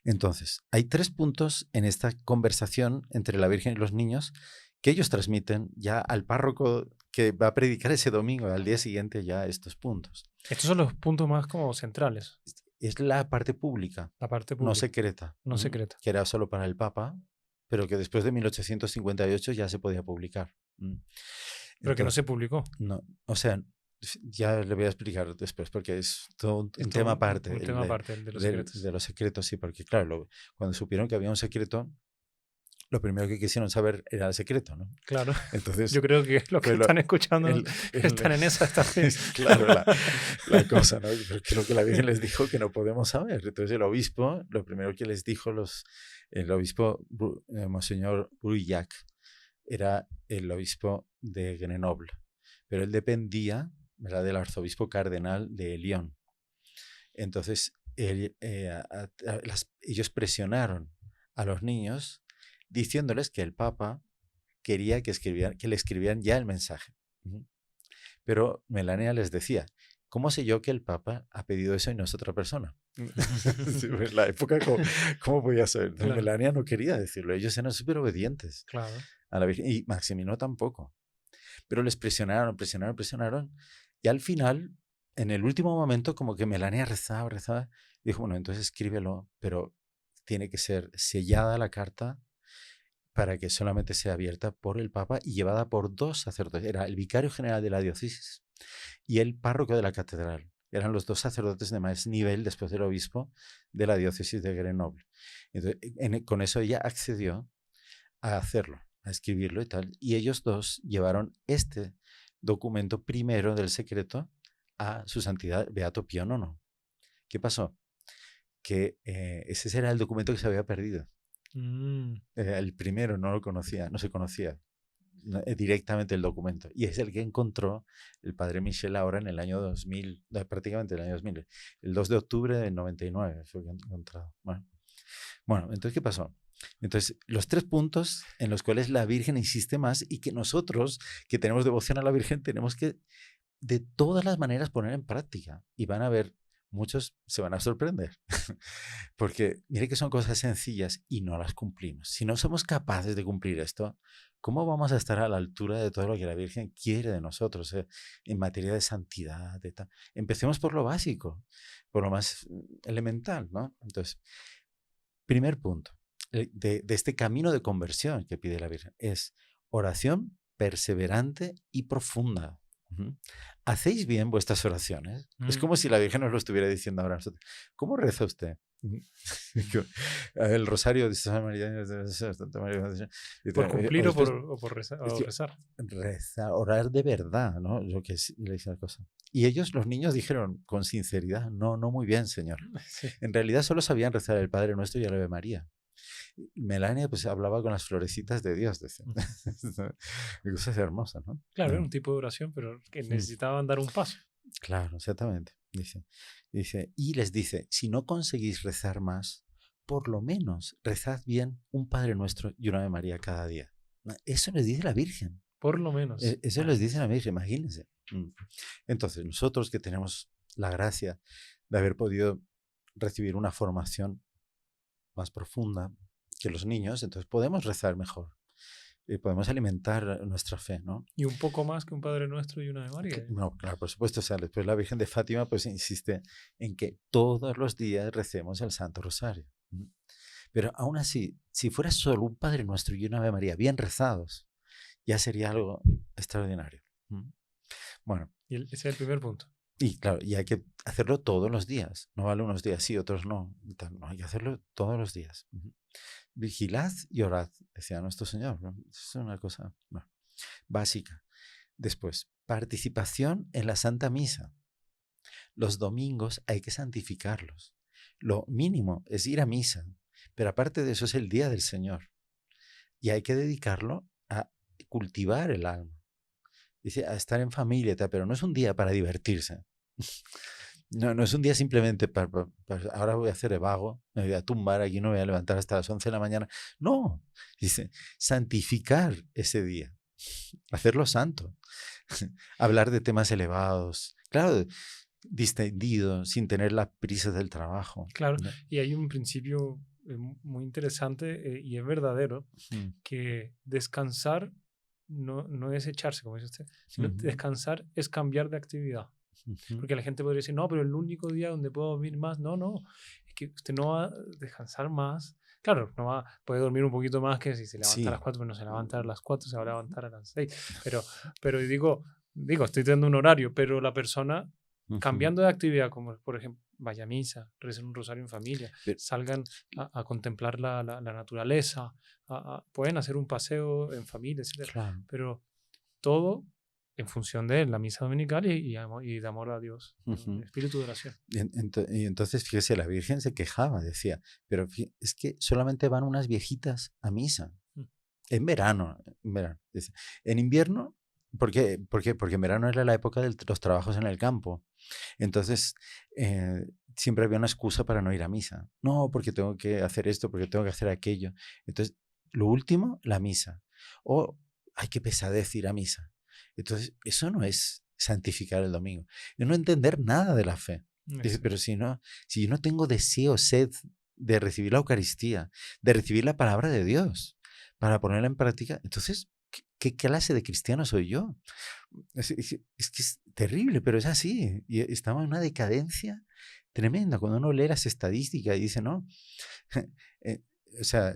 Entonces, hay 3 puntos en esta conversación entre la Virgen y los niños que ellos transmiten ya al párroco que va a predicar ese domingo, al día siguiente ya estos puntos. Estos son los puntos más como centrales. Es la parte pública, no secreta. No secreta. Que era solo para el Papa, pero que después de 1858 ya se podía publicar. Pero entonces, que no se publicó. No, o sea, ya le voy a explicar después, porque es todo un tema aparte. Un tema aparte, el de los secretos. De los secretos, sí, porque claro, cuando supieron que había un secreto, lo primero que quisieron saber era el secreto, ¿no? Claro. Entonces, yo creo que los que están escuchando están en esa también. Claro, la cosa, ¿no? Pero creo que la Virgen les dijo que no podemos saber. Entonces el obispo, lo primero que les dijo el obispo Monseñor Bruillac, era el obispo de Grenoble, pero él dependía, ¿verdad?, del arzobispo cardenal de Lyon. Entonces ellos presionaron a los niños diciéndoles que el Papa quería que le escribieran ya el mensaje. Pero Melania les decía, ¿cómo sé yo que el Papa ha pedido eso y no es otra persona? Sí, pues la época, ¿cómo podía ser? Claro. Melania no quería decirlo, ellos eran súper obedientes a la Virgen, y Maximino tampoco. Pero les presionaron, y al final, en el último momento, como que Melania rezaba, y dijo, bueno, entonces escríbelo, pero tiene que ser sellada la carta para que solamente sea abierta por el Papa y llevada por 2 sacerdotes. Era el vicario general de la diócesis y el párroco de la catedral. Eran los 2 sacerdotes de más nivel después del obispo de la diócesis de Grenoble. Entonces, con eso ella accedió a hacerlo, a escribirlo y tal. Y ellos 2 llevaron este documento primero del secreto a su santidad Beato Pío IX. ¿Qué pasó? Que ese era el documento que se había perdido. El primero no lo conocía, no se conocía directamente el documento. Y es el que encontró el padre Michel ahora en el año 2000, prácticamente el año 2000. El 2 de octubre del 99 fue encontrado. Bueno, entonces, ¿qué pasó? Entonces, los 3 puntos en los cuales la Virgen insiste más y que nosotros, que tenemos devoción a la Virgen, tenemos que de todas las maneras poner en práctica. Y van a ver, muchos se van a sorprender. Porque mire que son cosas sencillas y no las cumplimos. Si no somos capaces de cumplir esto, ¿cómo vamos a estar a la altura de todo lo que la Virgen quiere de nosotros en materia de santidad? Empecemos por lo básico, por lo más elemental, ¿no? Entonces, primer punto de este camino de conversión que pide la Virgen es oración perseverante y profunda. ¿Hacéis bien vuestras oraciones? Es como si la Virgen nos lo estuviera diciendo ahora a nosotros. ¿Cómo reza usted? El rosario de Santa María. ¿Por cumplir o por rezar? Orar de verdad, ¿no? Lo que le dice la cosa. Y ellos, los niños, dijeron con sinceridad, no muy bien, Señor. Sí. En realidad solo sabían rezar el Padre Nuestro y el Ave María. Melania pues hablaba con las florecitas de Dios, decía. Cosas hermosas, ¿no? Claro, era un tipo de oración, pero que necesitaban dar un paso. Claro, exactamente. Dice, y les dice, si no conseguís rezar más, por lo menos rezad bien un Padre Nuestro y una Ave María cada día. Eso les dice la Virgen. Por lo menos. Eso les dice la Virgen, imagínense. Entonces, nosotros que tenemos la gracia de haber podido recibir una formación más profunda que los niños, entonces podemos rezar mejor y podemos alimentar nuestra fe, ¿no? Y un poco más que un Padre Nuestro y una Ave María. No, claro, por supuesto. O sea, después la Virgen de Fátima pues insiste en que todos los días recemos el Santo Rosario. Pero aún así, si fuera solo un Padre Nuestro y una Ave María bien rezados, ya sería algo extraordinario. Bueno. Y ese es el primer punto. Y claro, y hay que hacerlo todos los días. No vale unos días sí, otros no. No, hay que hacerlo todos los días. Vigilad y orad, decía nuestro Señor. Es una cosa básica. Después, participación en la Santa Misa. Los domingos hay que santificarlos. Lo mínimo es ir a misa, pero aparte de eso es el día del Señor. Y hay que dedicarlo a cultivar el alma. Dice, a estar en familia, pero no es un día para divertirse. No es un día simplemente para ahora voy a hacer el vago, me voy a tumbar aquí, no me voy a levantar hasta las 11 de la mañana. No, dice, santificar ese día, hacerlo santo, hablar de temas elevados, claro, distendido, sin tener las prisas del trabajo. Claro, ¿no? Y hay un principio muy interesante y es verdadero, que descansar no es echarse, como dice usted, sino descansar es cambiar de actividad. Porque la gente podría decir, no, pero el único día donde puedo dormir más, no, es que usted no va a descansar más. Claro, puede dormir un poquito más que si se levanta a las 4, pero no se levanta a las 4, se va a levantar a las 6. Pero digo, estoy teniendo un horario, pero la persona cambiando de actividad, como por ejemplo, vaya a misa, recen un rosario en familia, salgan a contemplar la naturaleza, pueden hacer un paseo en familia, etc. Claro. Pero todo en función de la misa dominical y de amor a Dios, espíritu de oración. Y entonces, fíjese, la Virgen se quejaba, decía, pero es que solamente van unas viejitas a misa. En verano. En invierno, ¿por qué? Porque en verano era la época de los trabajos en el campo. Entonces, siempre había una excusa para no ir a misa. No, porque tengo que hacer esto, porque tengo que hacer aquello. Entonces, lo último, la misa. Ay, qué pesadez ir a misa. Entonces, eso no es santificar el domingo. Es no entender nada de la fe. Dice, pero si yo no tengo deseo, sed de recibir la Eucaristía, de recibir la palabra de Dios, para ponerla en práctica, entonces, ¿qué clase de cristiano soy yo? Es que es terrible, pero es así. Y estamos en una decadencia tremenda. Cuando uno lee las estadísticas y dice, no, o sea,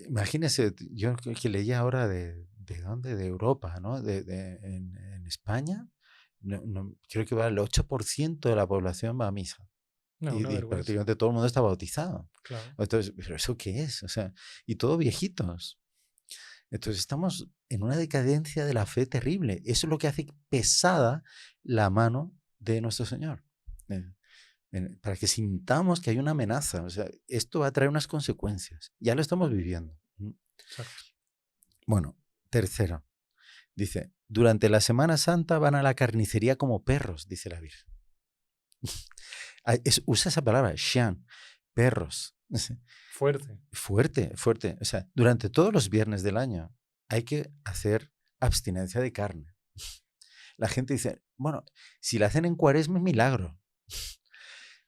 imagínese, yo que leía ahora ¿de dónde? De Europa, ¿no? En España, creo que va el 8% de la población va a misa. No, una Y vergüenza. prácticamente todo el mundo está bautizado. Claro. Entonces, ¿pero eso qué es? O sea, y todos viejitos. Entonces estamos en una decadencia de la fe terrible. Eso es lo que hace pesada la mano de nuestro Señor. Para que sintamos que hay una amenaza. O sea, esto va a traer unas consecuencias. Ya lo estamos viviendo. Exacto. Bueno, tercero. Dice, durante la Semana Santa van a la carnicería como perros, dice la Virgen. Usa esa palabra, shan, perros. Fuerte. Fuerte, fuerte. O sea, durante todos los viernes del año hay que hacer abstinencia de carne. La gente dice, bueno, si la hacen en Cuaresma es milagro.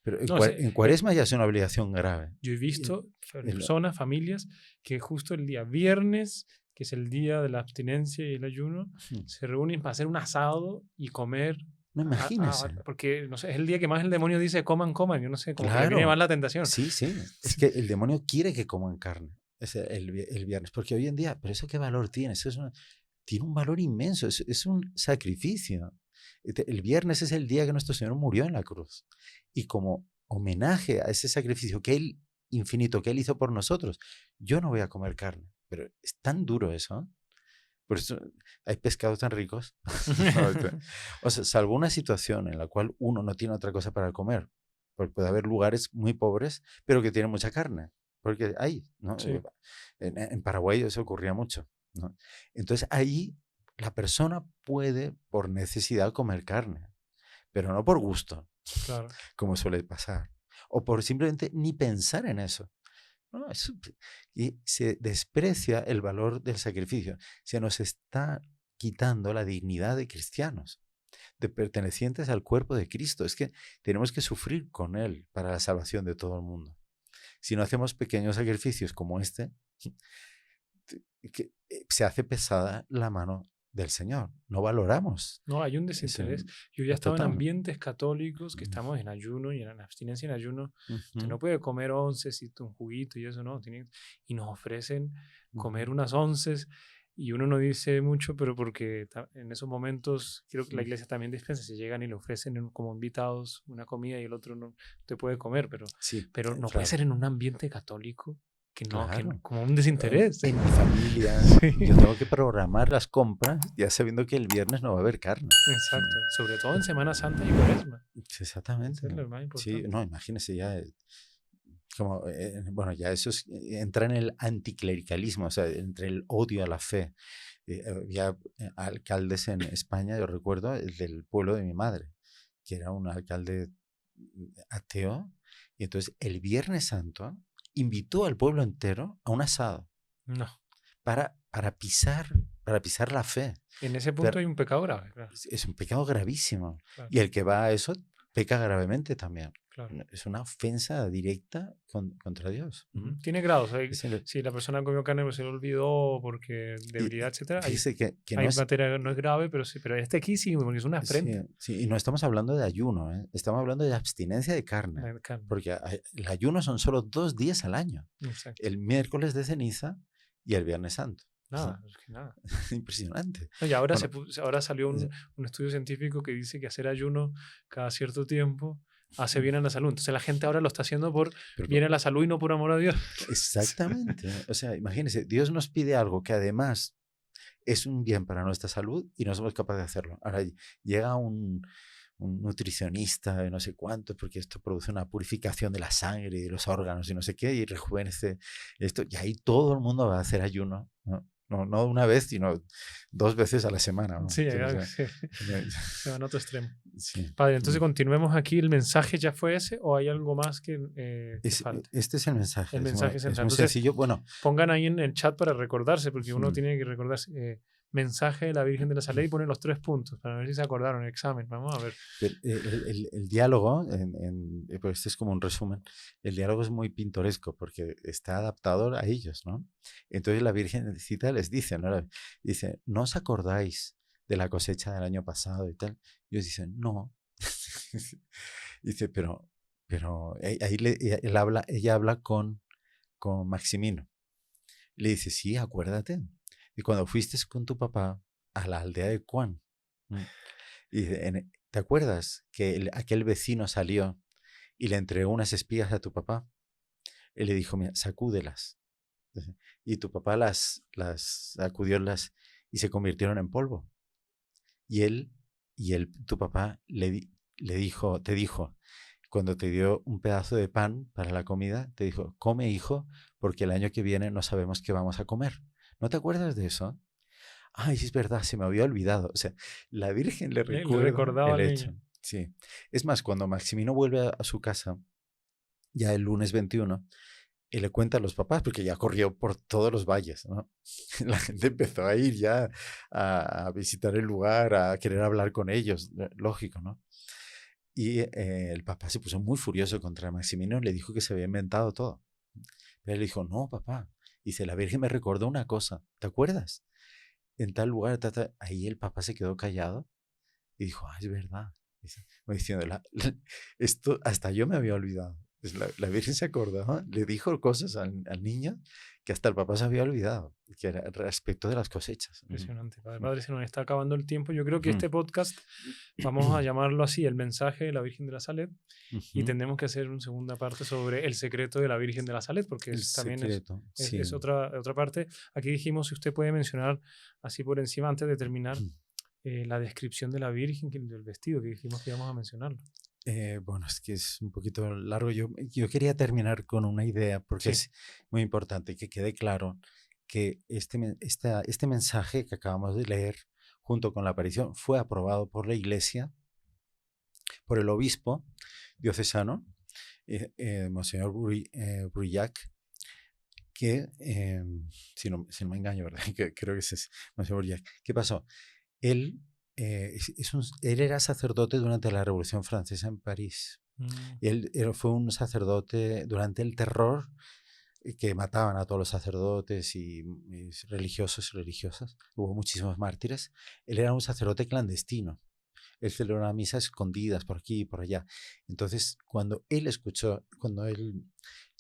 Pero en Cuaresma ya es una obligación grave. Yo he visto personas, familias, que justo el día viernes, que es el día de la abstinencia y el ayuno, se reúnen para hacer un asado y comer. No, imagínese. Porque, no sé, es el día que más el demonio dice coman, yo no sé, como claro. que le viene más la tentación. Sí, sí. Es que el demonio quiere que coman carne el viernes, porque hoy en día, ¿pero eso qué valor tiene? Eso tiene un valor inmenso, es un sacrificio. El viernes es el día que nuestro Señor murió en la cruz. Y como homenaje a ese sacrificio infinito que Él hizo por nosotros, yo no voy a comer carne. Pero es tan duro eso, ¿eh? Por eso hay pescados tan ricos. O sea, salvo una situación en la cual uno no tiene otra cosa para comer, porque puede haber lugares muy pobres, pero que tienen mucha carne. Porque hay, ¿no? Sí. En Paraguay eso ocurría mucho, ¿no? Entonces ahí la persona puede por necesidad comer carne, pero no por gusto, claro, como suele pasar. O por simplemente ni pensar en eso. No, y se desprecia el valor del sacrificio. Se nos está quitando la dignidad de cristianos, de pertenecientes al cuerpo de Cristo. Es que tenemos que sufrir con Él para la salvación de todo el mundo. Si no hacemos pequeños sacrificios como este, se hace pesada la mano del Señor. No valoramos. No, hay un desinterés. Yo ya he estado en total. ambientes católicos que estamos en ayuno y en abstinencia en ayuno. Usted no puede comer onces y un juguito y eso, no. Y nos ofrecen comer unas onces y uno no dice mucho, pero porque en esos momentos creo que la iglesia también dispensa. Se llegan y le ofrecen como invitados una comida y el otro no te puede comer, pero no puede ser en un ambiente católico. Que no, como un desinterés. En mi familia, yo tengo que programar las compras ya sabiendo que el viernes no va a haber carne. Exacto. Sobre todo en Semana Santa y Cuaresma. Exactamente. Eso es lo más importante. Sí, no, imagínese ya. Como, bueno, ya eso entra en el anticlericalismo, o sea, entre el odio a la fe. Había alcaldes en España, yo recuerdo, el del pueblo de mi madre, que era un alcalde ateo, y entonces el Viernes Santo invitó al pueblo entero a un asado. No. Para pisar la fe. En ese punto hay un pecado grave. Claro. Es un pecado gravísimo. Claro. Y el que va a eso peca gravemente también. Claro. Es una ofensa directa contra Dios. Tiene grados. Si la persona comió carne pero se le olvidó porque debilidad, etc. Hay materia, no es grave, pero sí. Pero este aquí sí, porque es una afrenta. Sí, y no estamos hablando de ayuno, ¿eh? Estamos hablando de abstinencia de carne. Porque el ayuno son solo 2 días al año. Exacto. El miércoles de ceniza y el Viernes Santo. Nada, es que nada. Impresionante. Y ahora, ahora salió un estudio científico que dice que hacer ayuno cada cierto tiempo hace bien a la salud. Entonces la gente ahora lo está haciendo por bien a la salud y no por amor a Dios. Exactamente. O sea, imagínense, Dios nos pide algo que además es un bien para nuestra salud y no somos capaces de hacerlo. Ahora llega un nutricionista de no sé cuánto, porque esto produce una purificación de la sangre y de los órganos y no sé qué, y rejuvenece esto, y ahí todo el mundo va a hacer ayuno, ¿no? No una vez, sino 2 veces a la semana, ¿no? Sí, entonces, se va a otro extremo. Sí. Padre, entonces continuemos aquí. ¿El mensaje ya fue ese o hay algo más que falta? Este es el mensaje. El mensaje es muy sencillo. Bueno, pongan ahí en el chat para recordarse, porque uno tiene que recordarse. Mensaje de la Virgen de la Salud y ponen los 3 puntos para ver si se acordaron el examen. Vamos a ver. El diálogo, pues este es como un resumen, el diálogo es muy pintoresco porque está adaptado a ellos, ¿no? Entonces la Virgencita les dice, ¿no? Dice, ¿no os acordáis de la cosecha del año pasado y tal? Y ellos dicen, no. Dice, pero ahí ella habla con Maximino. Le dice, sí, acuérdate. Y cuando fuiste con tu papá a la aldea de Juan, Y dice, ¿te acuerdas que aquel vecino salió y le entregó unas espigas a tu papá? Él le dijo, mira, sacúdelas. Y tu papá las sacudió y se convirtieron en polvo. Y tu papá te dijo, cuando te dio un pedazo de pan para la comida, te dijo, come, hijo, porque el año que viene no sabemos qué vamos a comer. ¿No te acuerdas de eso? Ay, sí, es verdad, se me había olvidado. O sea, la Virgen le recordaba el al hecho. niño. Sí. Es más, cuando Maximino vuelve a su casa, ya el lunes 21, y le cuenta a los papás, porque ya corrió por todos los valles, ¿no? La gente empezó a ir ya a visitar el lugar, a querer hablar con ellos, lógico, ¿no? Y el papá se puso muy furioso contra Maximino y le dijo que se había inventado todo. Pero él dijo, no, papá. Dice, la Virgen me recordó una cosa, ¿te acuerdas? En tal lugar, ahí el papá se quedó callado y dijo, es verdad. Dice, diciendo, esto hasta yo me había olvidado. Pues la Virgen se acordó, le dijo cosas al niño que hasta el papá se había olvidado, que era respecto de las cosechas. Impresionante. Padre, se nos está acabando el tiempo. Yo creo que este podcast, vamos a llamarlo así, el mensaje de la Virgen de la Salet, y tendremos que hacer una segunda parte sobre el secreto de la Virgen de la Salet, porque también es otra parte. Aquí dijimos, si usted puede mencionar así por encima, antes de terminar, la descripción de la Virgen, del vestido, que dijimos que íbamos a mencionarlo. Bueno, es que es un poquito largo. Yo quería terminar con una idea, porque es muy importante que quede claro que este mensaje que acabamos de leer, junto con la aparición, fue aprobado por la Iglesia, por el obispo diocesano, Monseñor Bruillac, que, si no me engaño, ¿verdad? Creo que ese es Monseñor Bruillac. ¿Qué pasó? Él era sacerdote durante la Revolución Francesa en París. Y él fue un sacerdote durante el terror, que mataban a todos los sacerdotes y religiosos y religiosas. Hubo muchísimos mártires. Él era un sacerdote clandestino. Él celebraba misas escondidas por aquí y por allá. Entonces, cuando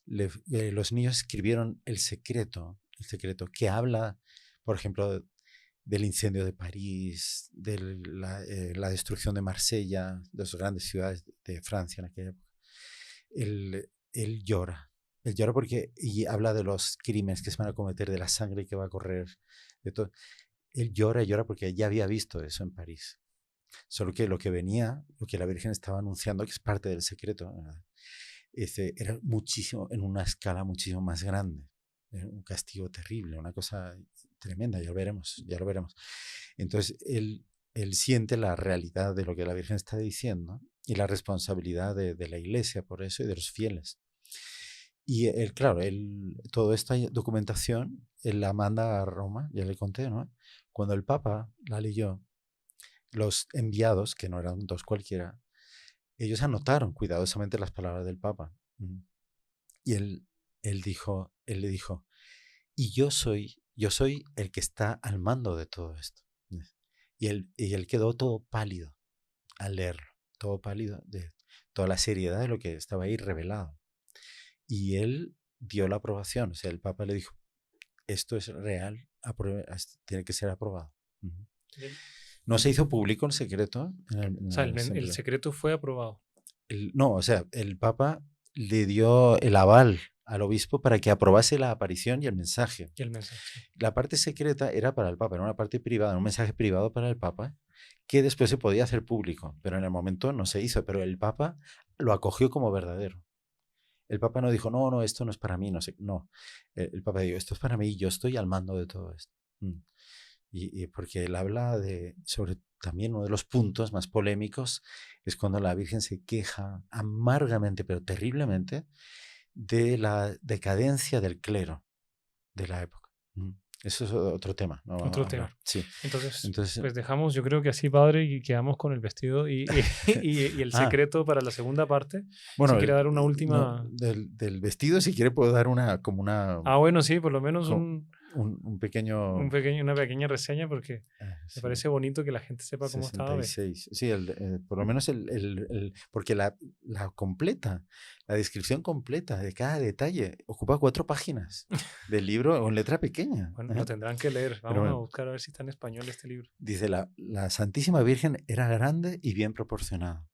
los niños escribieron el secreto que habla, por ejemplo, del incendio de París, de la destrucción de Marsella, de las grandes ciudades de Francia en aquella época. Él llora. Él llora y habla de los crímenes que se van a cometer, de la sangre que va a correr, de todo. Él llora porque ya había visto eso en París. Solo que lo que la Virgen estaba anunciando, que es parte del secreto, era muchísimo, en una escala muchísimo más grande. Un castigo terrible, una cosa tremenda, ya lo veremos. Entonces, él siente la realidad de lo que la Virgen está diciendo y la responsabilidad de la Iglesia por eso y de los fieles. Y toda esta documentación, él la manda a Roma, ya le conté, ¿no? Cuando el Papa la leyó, los enviados, que no eran dos cualquiera, ellos anotaron cuidadosamente las palabras del Papa. Y él le dijo, y yo soy el que está al mando de todo esto. Y él quedó todo pálido al leerlo, todo pálido de toda la seriedad de lo que estaba ahí revelado. Y él dio la aprobación, o sea, el Papa le dijo, esto es real, tiene que ser aprobado. No se hizo público el secreto. El secreto fue aprobado. El Papa le dio el aval al obispo para que aprobase la aparición y el mensaje. La parte secreta era para el Papa, era una parte privada, un mensaje privado para el Papa, que después se podía hacer público, pero en el momento no se hizo, pero el Papa lo acogió como verdadero. El Papa no dijo, no, esto no es para mí, no. El Papa dijo, esto es para mí, yo estoy al mando de todo esto. Y porque él habla sobre también uno de los puntos más polémicos, es cuando la Virgen se queja amargamente, pero terriblemente, de la decadencia del clero de la época. Eso es otro tema. ¿No? Otro tema. Sí. Entonces, pues dejamos, yo creo que así, padre, y quedamos con el vestido y el secreto para la segunda parte. Bueno, si quiere dar una última... del vestido, si quiere, puedo dar una... bueno, sí, por lo menos un pequeño... Una pequeña reseña porque me sí. parece bonito que la gente sepa cómo estaba. 66. Sí, por lo menos porque la completa, la descripción completa de cada detalle ocupa 4 páginas del libro o en letra pequeña. Bueno, lo tendrán que leer. Vamos Pero a buscar a ver si está en español este libro. Dice, la Santísima Virgen era grande y bien proporcionada.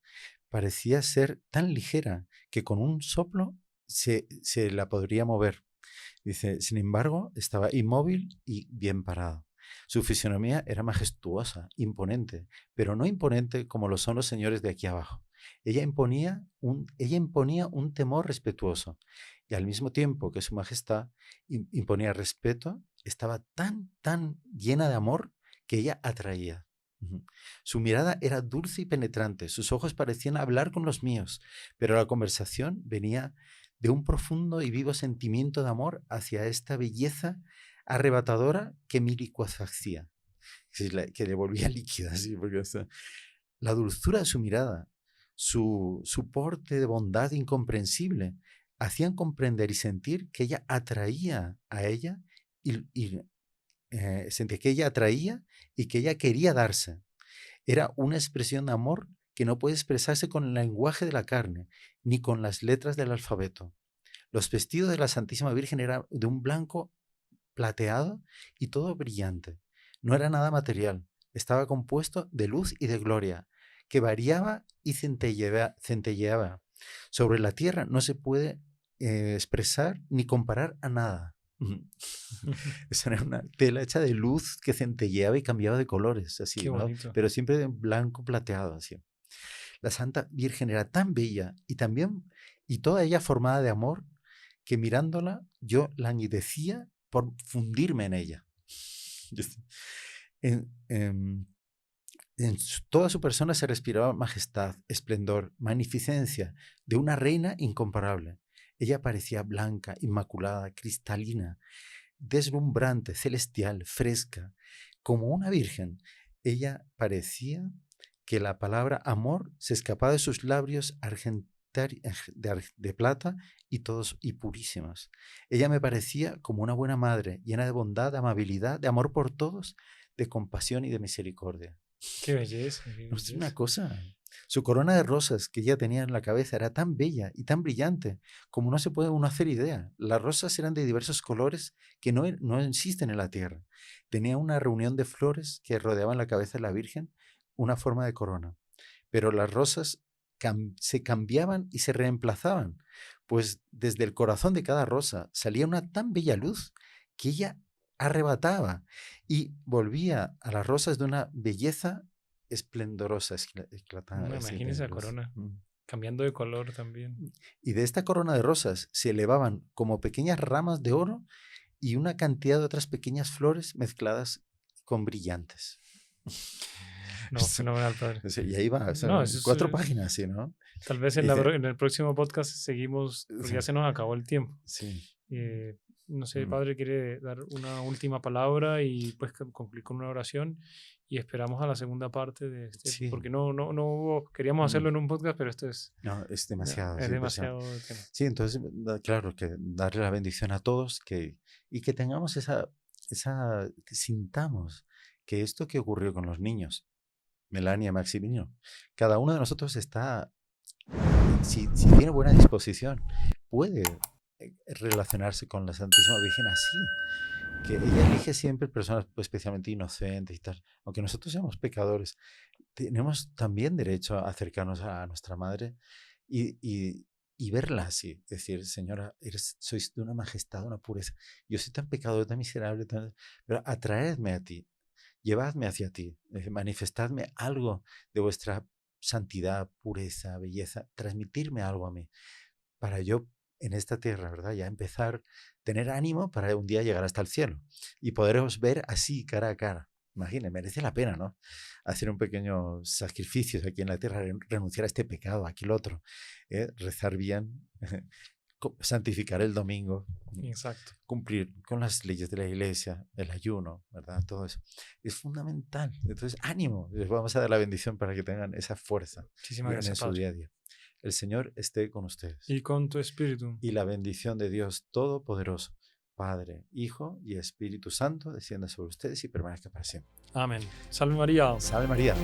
Parecía ser tan ligera que con un soplo se la podría mover. Dice, sin embargo, estaba inmóvil y bien parada. Su fisonomía era majestuosa, imponente, pero no imponente como lo son los señores de aquí abajo. Ella imponía un temor respetuoso y al mismo tiempo que su majestad imponía respeto, estaba tan llena de amor que ella atraía. Su mirada era dulce y penetrante, sus ojos parecían hablar con los míos, pero la conversación venía de un profundo y vivo sentimiento de amor hacia esta belleza arrebatadora que me licuefacía, que le volvía líquida. ¿Sí? Porque, o sea, la dulzura de su mirada, su porte de bondad incomprensible, hacían comprender y sentir que ella atraía a ella y sentía que ella atraía y que ella quería darse. Era una expresión de amor que no puede expresarse con el lenguaje de la carne, ni con las letras del alfabeto. Los vestidos de la Santísima Virgen eran de un blanco plateado y todo brillante. No era nada material, estaba compuesto de luz y de gloria, que variaba y centelleaba. Sobre la tierra no se puede expresar ni comparar a nada. Esa era una tela hecha de luz que centelleaba y cambiaba de colores, así, ¿no? Pero siempre de blanco plateado, así. La Santa Virgen era tan bella y toda ella formada de amor, que mirándola yo languidecía por fundirme en ella. En toda su persona se respiraba majestad, esplendor, magnificencia de una reina incomparable. Ella parecía blanca, inmaculada, cristalina, deslumbrante, celestial, fresca, como una virgen. Ella parecía que la palabra amor se escapaba de sus labios de plata y purísimas. Ella me parecía como una buena madre, llena de bondad, de amabilidad, de amor por todos, de compasión y de misericordia. Qué belleza. No es una cosa. Su corona de rosas que ella tenía en la cabeza era tan bella y tan brillante como no se puede uno hacer idea. Las rosas eran de diversos colores que no existen en la tierra. Tenía una reunión de flores que rodeaban la cabeza de la Virgen, una forma de corona. Pero las rosas se cambiaban y se reemplazaban, pues desde el corazón de cada rosa salía una tan bella luz que ella arrebataba y volvía a las rosas de una belleza esplendorosa, esclatante. No, imagínese la corona, cambiando de color también. Y de esta corona de rosas se elevaban como pequeñas ramas de oro y una cantidad de otras pequeñas flores mezcladas con brillantes. No, fenomenal, padre. Y ahí va, o sea, 4 páginas, ¿sí, no? Tal vez en el próximo podcast seguimos, porque ya se nos acabó el tiempo. Sí. No sé, padre, quiere dar una última palabra y pues concluir con una oración y esperamos a la segunda parte de este, Sí. porque no hubo, queríamos hacerlo en un podcast, pero esto es... No, es demasiado. Es demasiado tema. Sí, entonces, claro, que darle la bendición a todos y que tengamos que sintamos que esto que ocurrió con los niños, Melania, Maximiliano, cada uno de nosotros está, si tiene buena disposición, puede relacionarse con la Santísima Virgen así, que ella elige siempre personas especialmente inocentes y tal, aunque nosotros seamos pecadores, tenemos también derecho a acercarnos a nuestra Madre y verla así, decir, Señora, sois de una majestad, una pureza, yo soy tan pecador, tan miserable, pero atraedme a ti, llevadme hacia ti, manifestadme algo de vuestra santidad, pureza, belleza, transmitirme algo a mí, para yo en esta tierra, ¿verdad? Ya empezar a tener ánimo para un día llegar hasta el cielo y poderos ver así, cara a cara. Imagínense, merece la pena, ¿no? Hacer un pequeño sacrificio aquí en la tierra, renunciar a este pecado, a aquel otro, rezar bien, santificar el domingo, exacto, cumplir con las leyes de la iglesia, el ayuno, ¿verdad? Todo eso es fundamental. Entonces, ánimo, les vamos a dar la bendición para que tengan esa fuerza en su día a día. El Señor esté con ustedes. Y con tu espíritu. Y la bendición de Dios Todopoderoso, Padre, Hijo y Espíritu Santo, descienda sobre ustedes y permanezca para siempre. Amén. Salve María. Salve María.